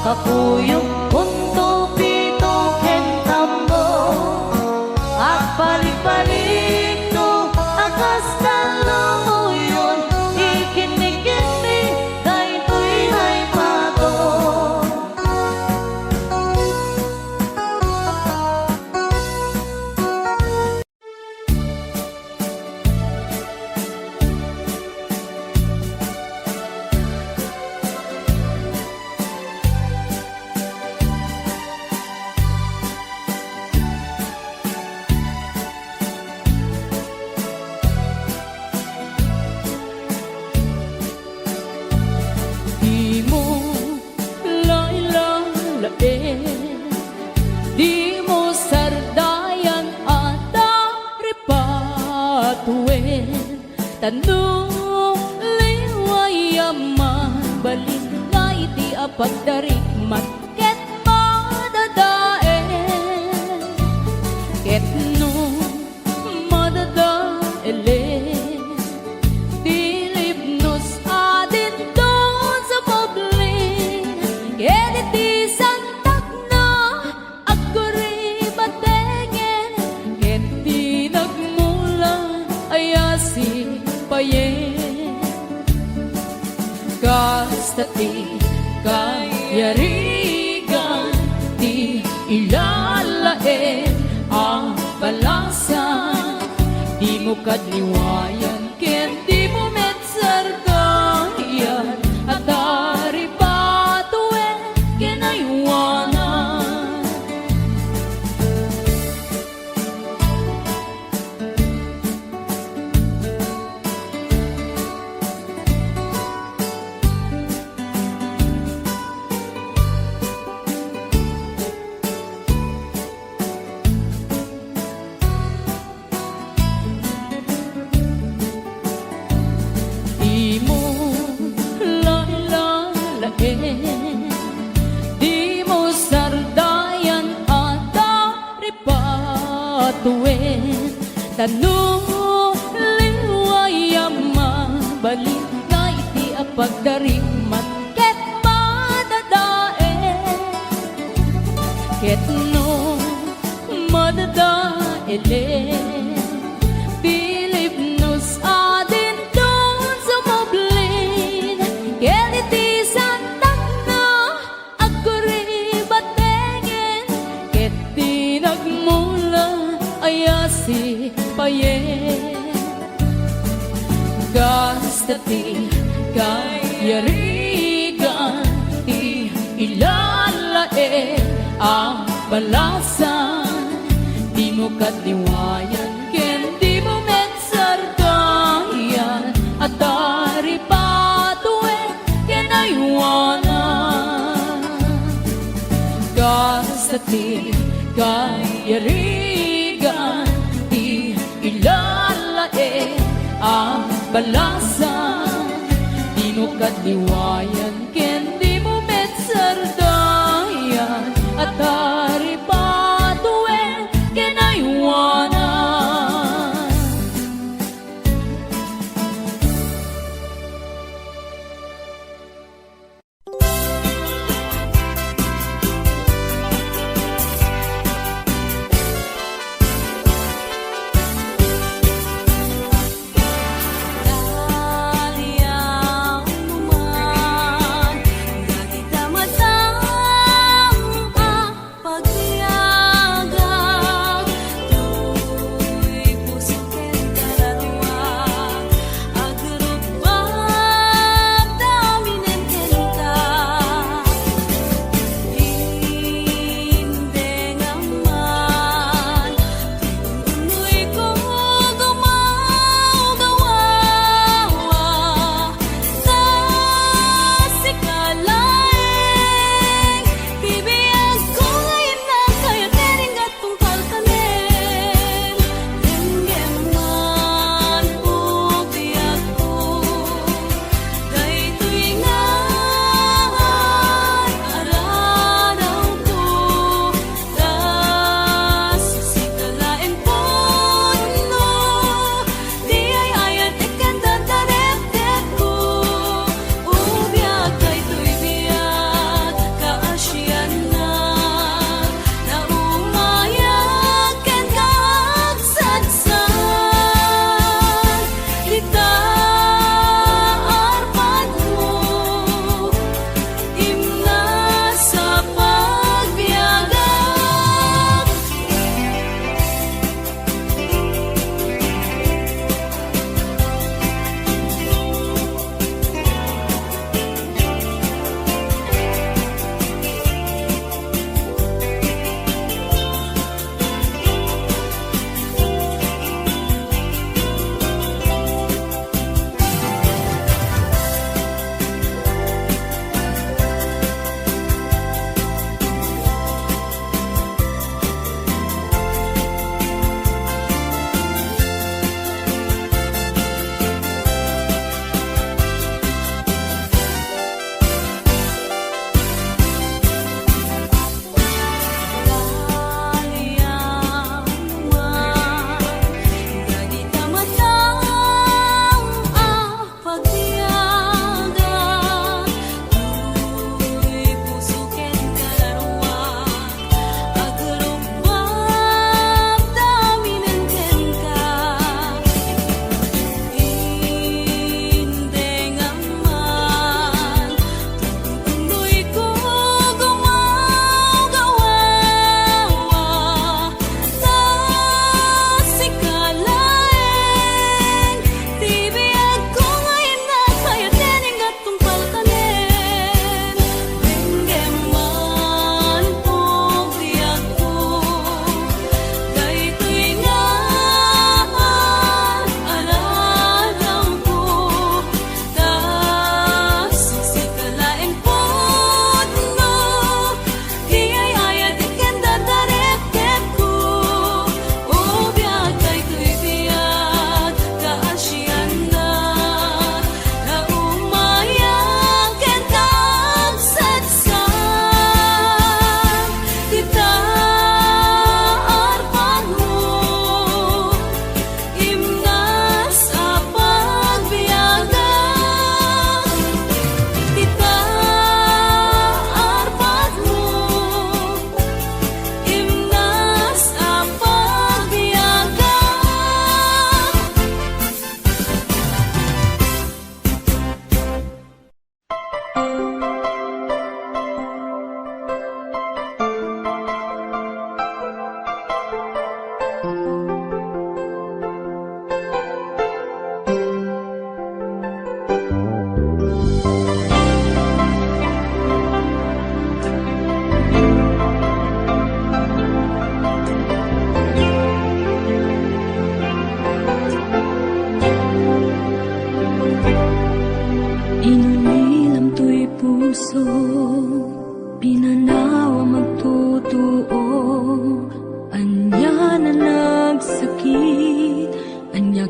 kakuyog kunto pito kentambo agpalik-palik to akas kaluyon ikinikinig daytoy naipato Di mo lailalain, di mo sardayan at ripatuin. Tanong liwayaman, balik na iti apagdarikmat, ket madadaen. Ket no madadaelen, dilipnos adin doon sa publin. Ket iti santak na agkuri batengen, ket di nagmula ayasi payen. Kasta ti kayarigan, ti ilalaen ang balasan. Di mo kadliwayan, ken di mo metsargayan, at dari patuen kinaywanan. Di mo lailalain, di mo sardayan at dari patuen. Tanong liwayaman, balik na iti apagdarikmat, ket madadaen. Ket no madadaelen Pilip nos adin don sa moblin Ket iti santak na aguri batengen Ket di nagmula ayasi payen Gastati kayarigan ti ilalae ang balasan Di mo katliwayan ken di mo metsardayan At dari patuen ken aywanan Gastati kayarigan ti ilalae ang balasan Di mo katliwayan ken di mo metsardayan At dari patuen ken aywanan Daliang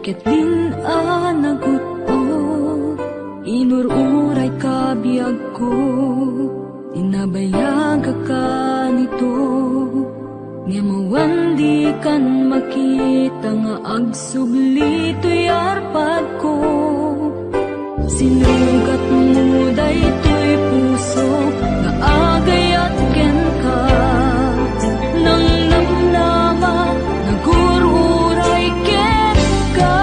Ketlin anaguto, inururay kabiyag ko, tinabayag ka nito, nga mawandi kan makita nga agsubli to'y arpad ko. Sinugat mo daytoy puso nga agay at ken ka, nang namnama nagururay ken ka.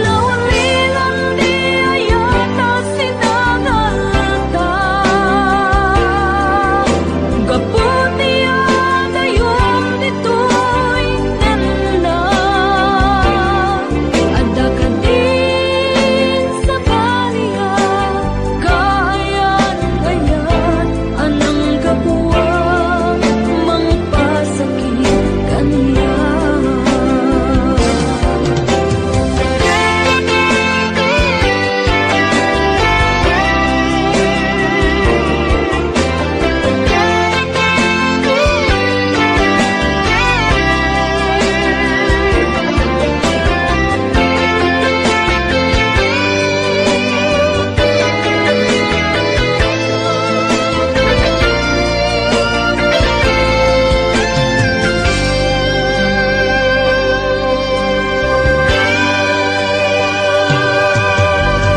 Lawalilan di ayata sinangalta, gaputi adayom ditoy nanda, adda ka din sa baliya, kayan-ayan anang kapuwang mangpasakit kaniya.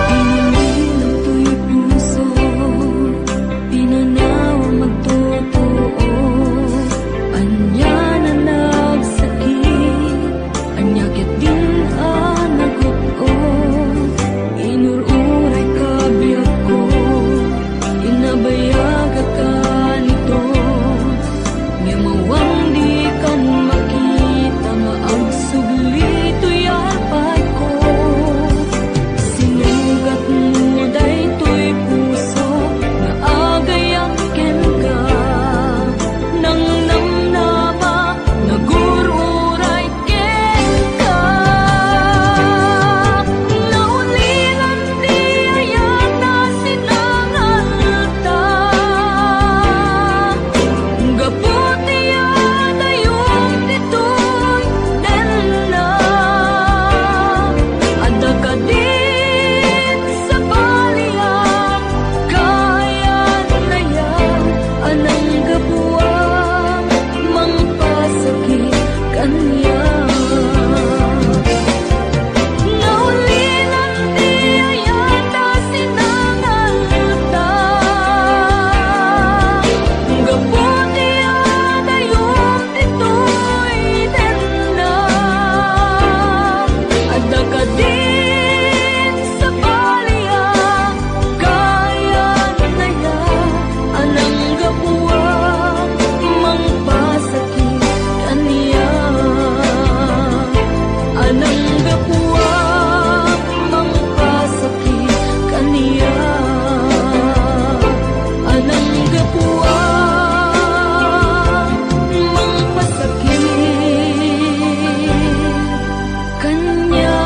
Pinililang to'y puso, pinanaw magtotoo, anya na nagsakit, anya ket din anaguto, inururay kabiyag ko, inabayag ka nito, nga mawang di kan makita nga agsubli to'y arpad ko. Sinugat mo daytoy puso nga agay ang ken ka, nang namnama nagururay ken ka. Naulilan di ayata sinangalta, gaputi adayom ditoy nanda, adda ka din sa baliya, kayan-ayan anang kapuwang mangpasakit kaniya. Naulilan di ayata sinangalta, gaputi adayom ditoy nanda, adda ka din sa baliya, kayan-ayan anang kapuwang mangpasakit kaniya. Anang kapuwang mangpasakit kaniya, anang kapuwang mangpasakit kaniya.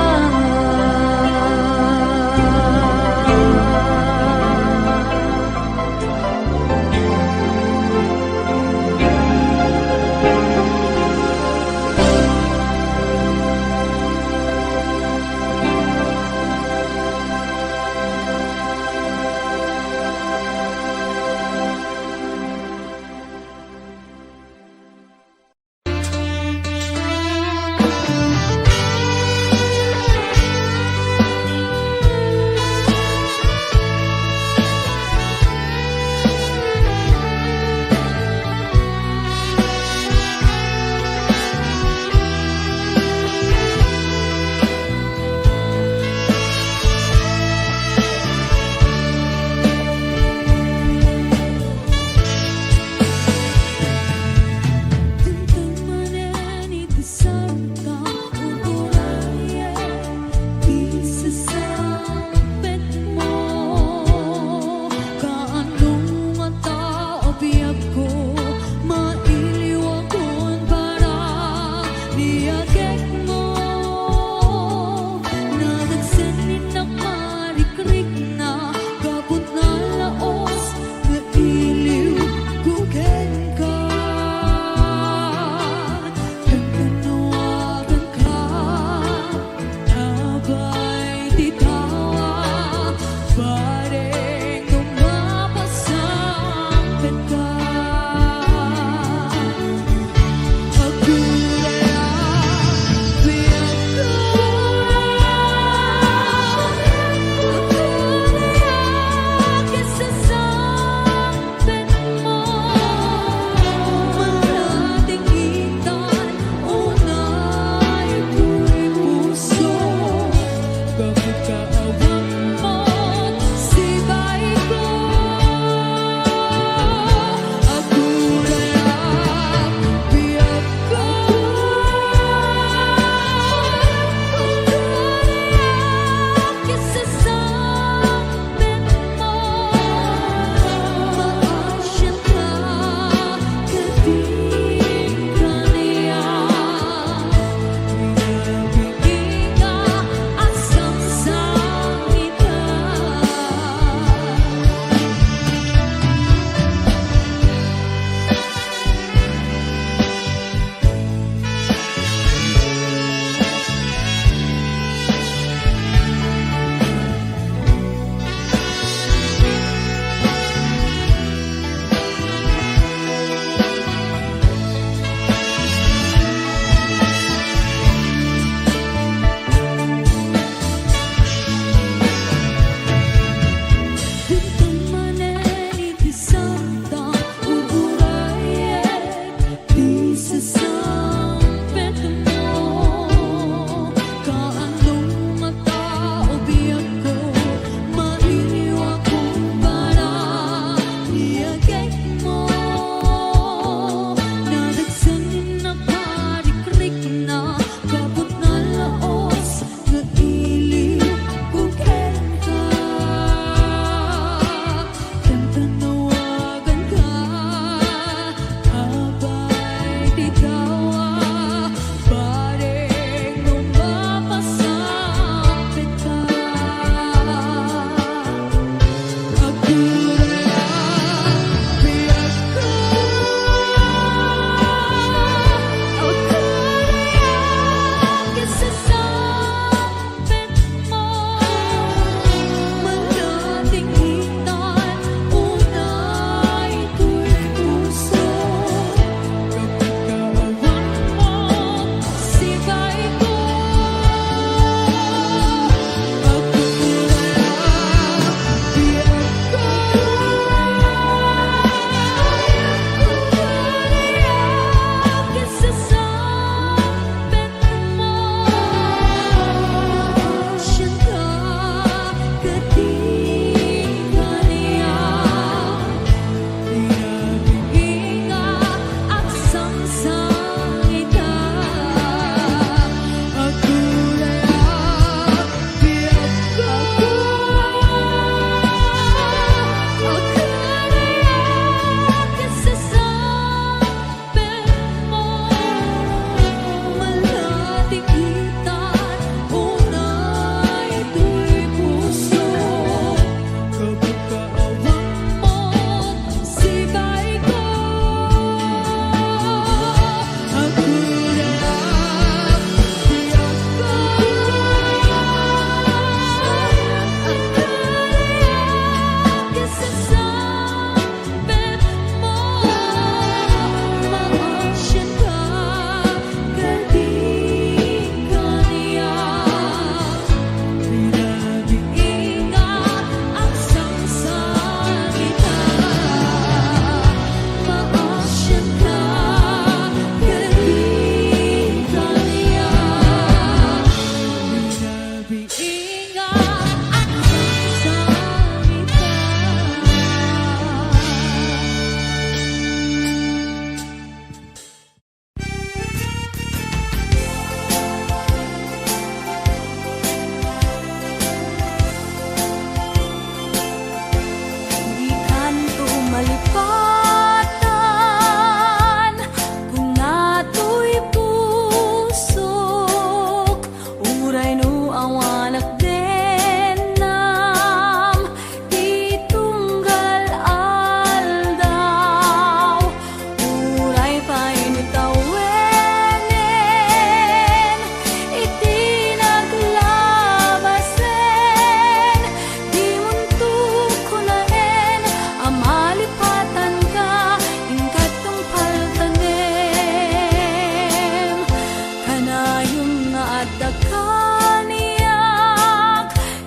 dakaniyak,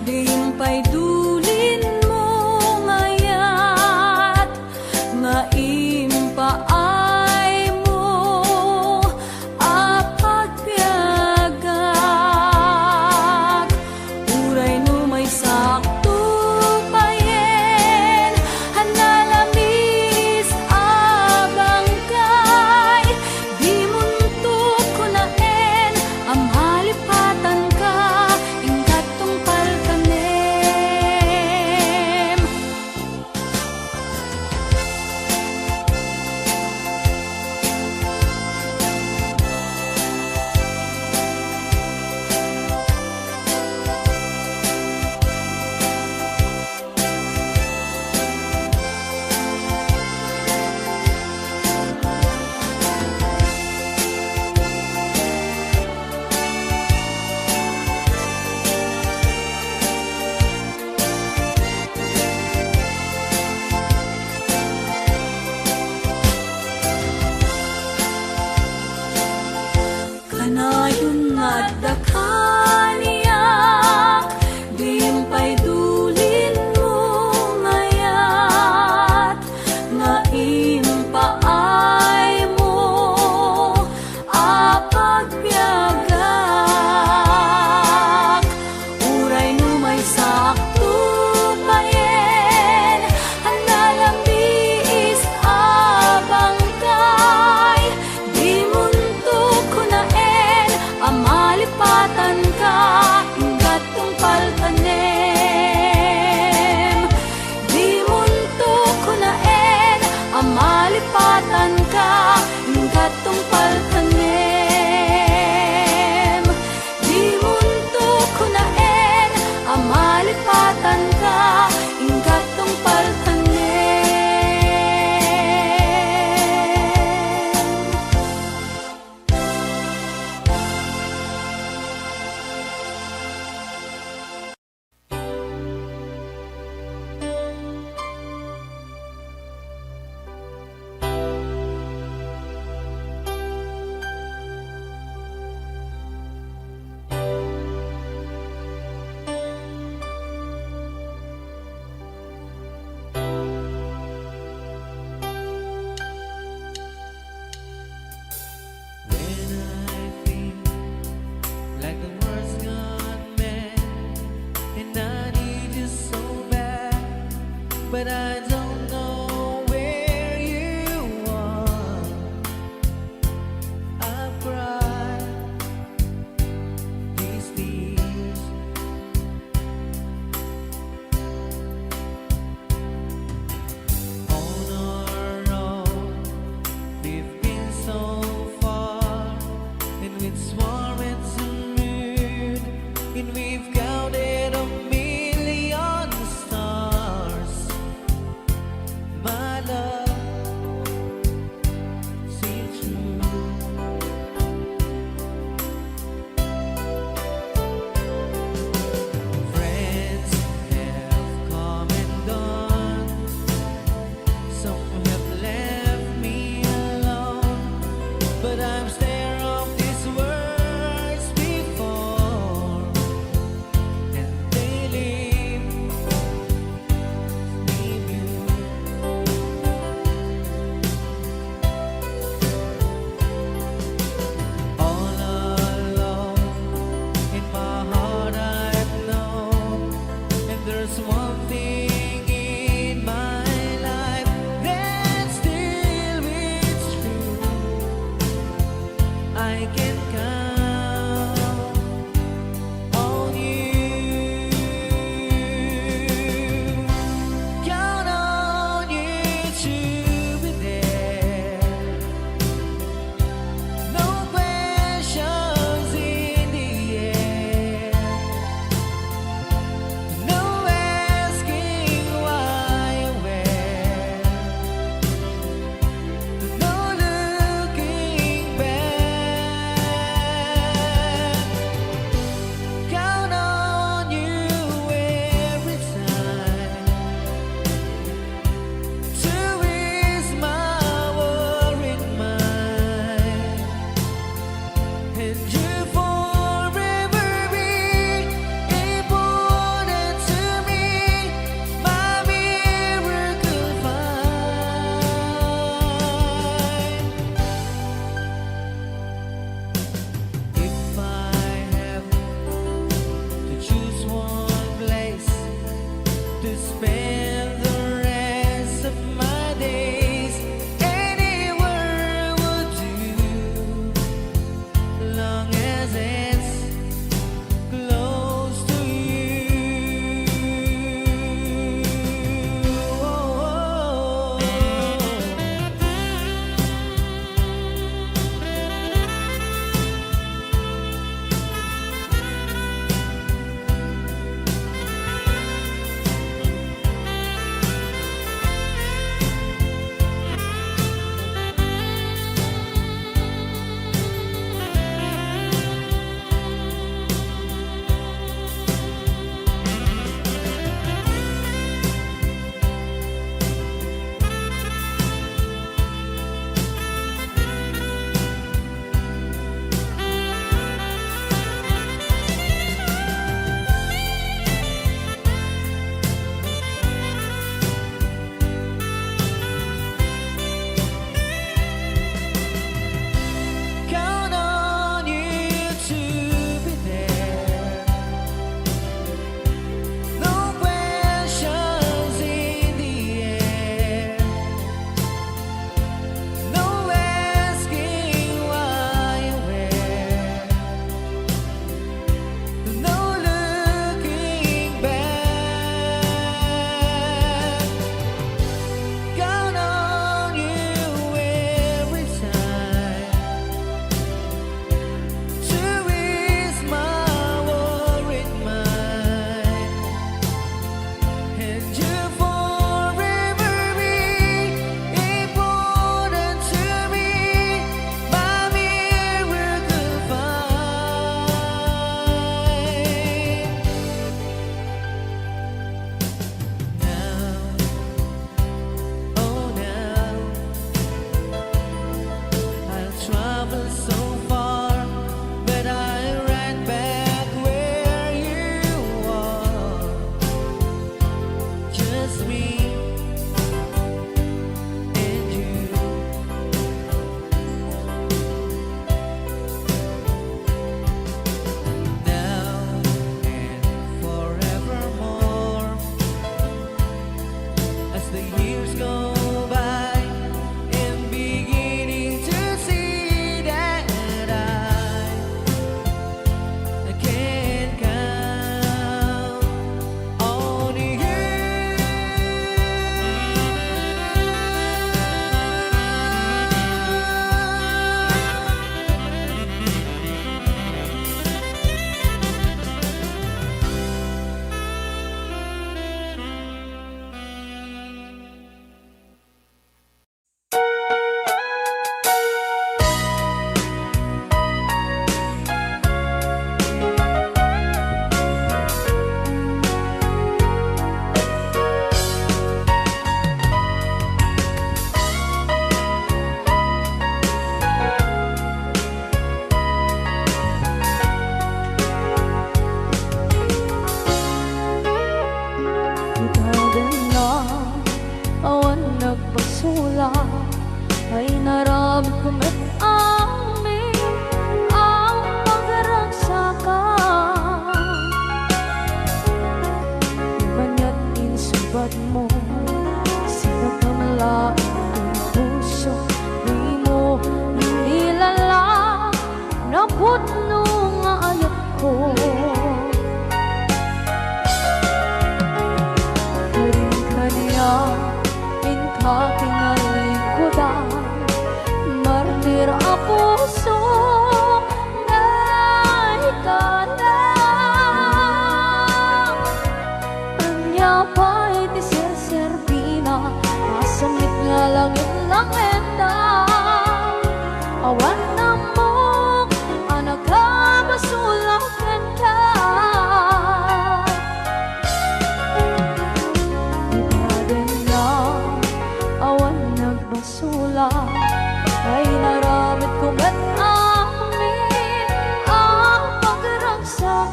dihimpay dulin mo ngayat, nga impaay mo apagpiagak. Uray no may sakto payen, hanalamis abang kay, di muntok ko naen, amhalipatan ka, ingkat tungpal kanem. Kanayon nga dakaniyak, dihimpay dulin mo ngayat, nga impaay mo apagpiagak. Uray no may sakto payen, hanalamis abang kay, di muntok ko naen, amalipatan ka, ingkat tungpal kanem. Di muntok ko naen, amalipatan ka, ingkat tungpal kanem. Di muntok ko naen, amalipatan ka, ingkat tungpal kanem. Like the world's gone mad, and I need you so bad, but I don't know where you are. I've cried these tears, on our own. We've been so far, and with sworn to moon, and we've counted a million stars.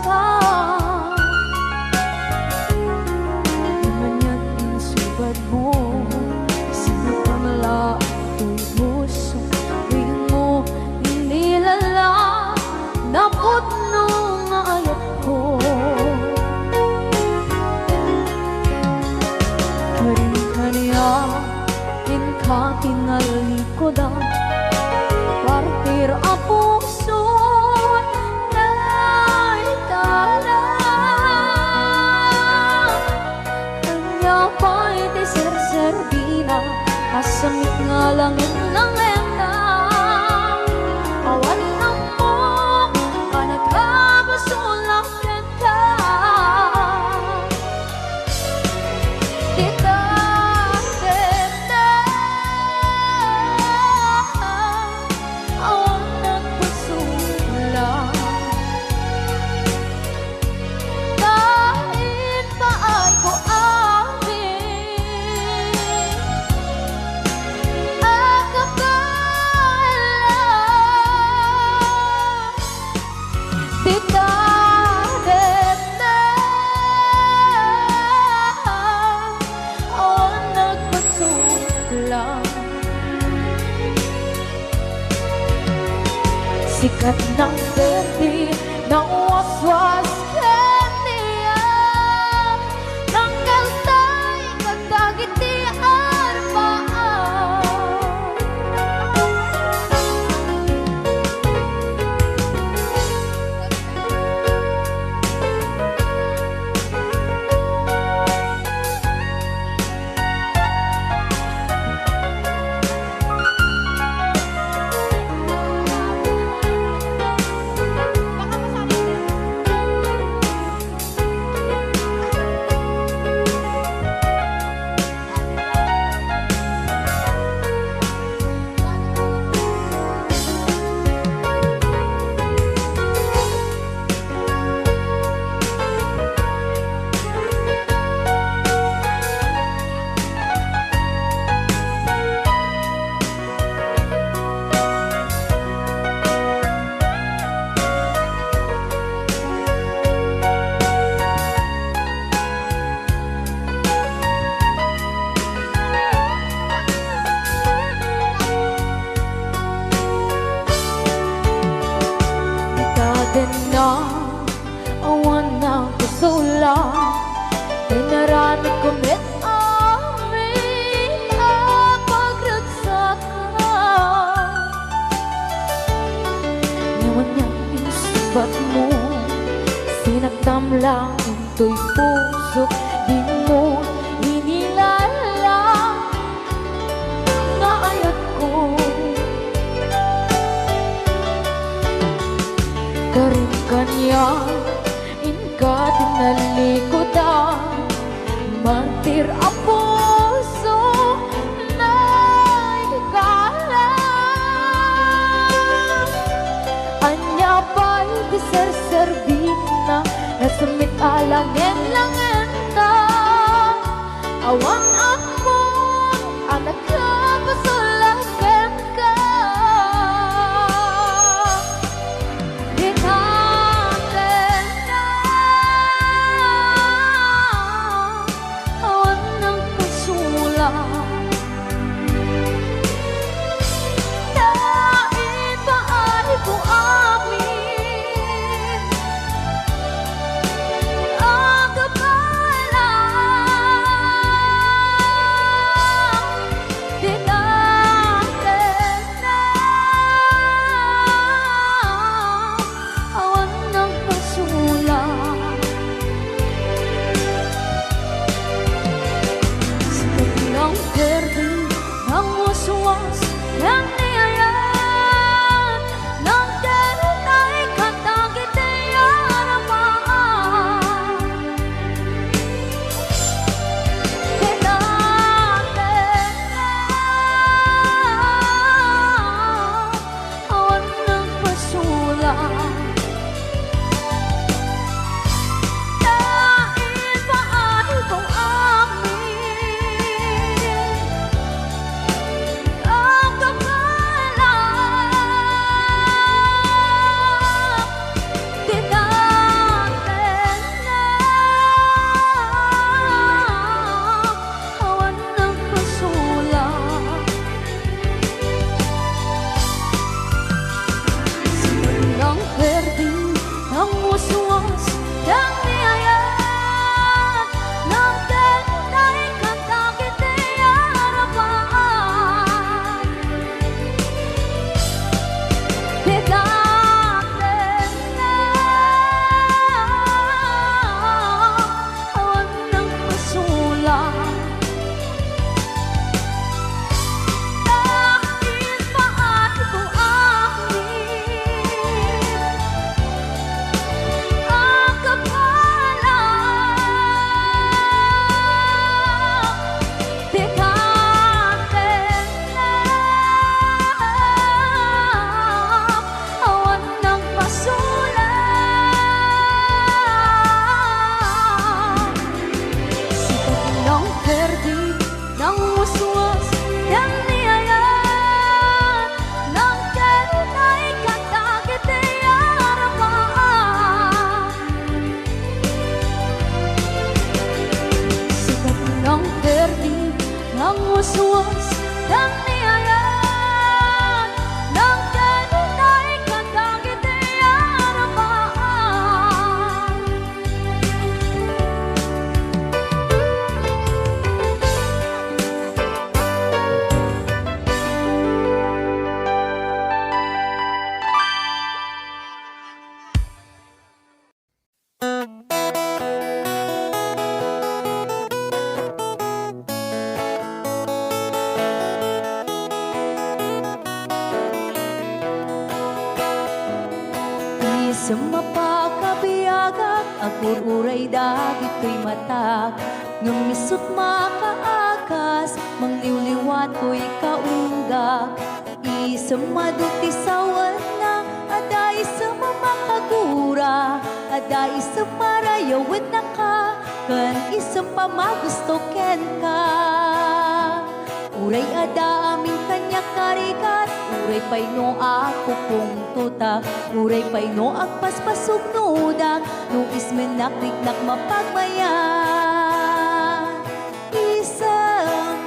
ka. Di man yan insubad mo, sinapamala ito'y puso. Tuwing mo inilala, naputno nga ayat ko. Karin kaniya, ka tingali ko da, partir a puso na itala. Kanya pa'y di ser-servina, kasamit nga langit ng lenda. Awan na mo, ka nagkabasulang ka. Kita sikat ng berde ng waswas kaniya, tanggal tay kagdagitian paan. Na awan na kusula, tinarami kumit amin ang pagragsakan. Ngayon niyang insubat mo, sinagdam lang ito'y puso, di mo inilala nga ayat ko. Karin kanya, inka tinalikodan, mantir a puso na ikala. Anya pa'y di ser-servina, nasamit alangin-langin ka. Awan ako, anak ka, pasulakin ka. yang niyayat ng kenay kakakit harapan. Bigatin na awan ng masulang. Dahil paat ko ang kapalang. Bigatin na awan ng masulang. Sikat ng perdi ng waswas yang niyayat ng kenay kakakit harapan. Sikat ng perdi ng waswas yang niyayat ng kenay kakakit harapan. Sa mapakabiyagak, agur-uray dagit ko'y matak. Numisot makaakas, mangliwliwat ko'y kaunggak. Isang maduti sa wana, aday sa mamakagura. Aday sa marayawin na ka, kan isang pamagusto ken ka. Uray ada aming kanya karikat, uray pay no ako kung tutak, uray pay no agpaspasog nudak, no ismenakliknak mapagmayan. Isang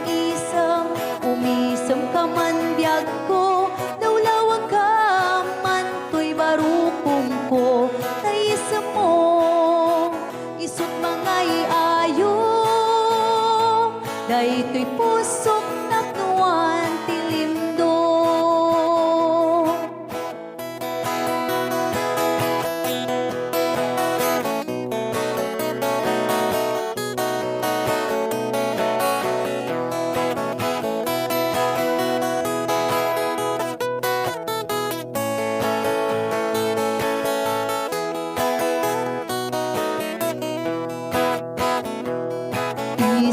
umisam ka man biyag ko, nawlawag ka man to'y barukong ko, naisam mo, isut mga iayo, dahil to'y pusok naknuan tilindo.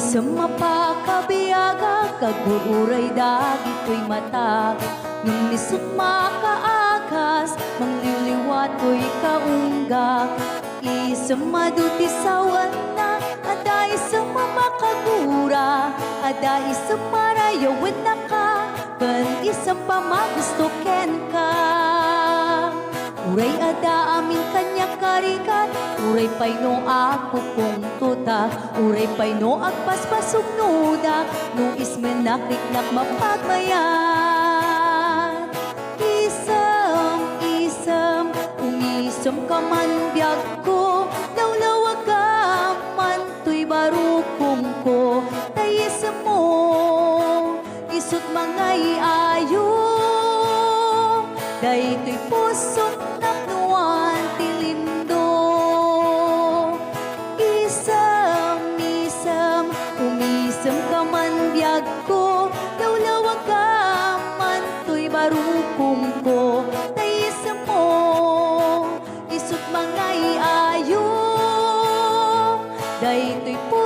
Sa mapakabiyaga, kagururay dagit ko'y matak. Nung nisot makaakas, mangliliwat ko'y kaunggak. Isang maduti sa wana, aday sa mamakagura. Aday sa marayawin na ka, kan isang pamagusto ken ka. Uray ada amin kanya karikat, uray pay no ako kung tutak, uray pay no agpaspasog nudak, no ismenakliknak mapagmayan. Isam, umisam ka man biyag ko, lawlawag ka man to'y barukong ko, tayisam mo, isut mga iayo, dahi to'y pusot naknuan tilindo. Isam, umisam ka man biyag ko, lawlawag ka man to'y barukong ko, tayisam mo, isut mga iayo, dahi to'y pusot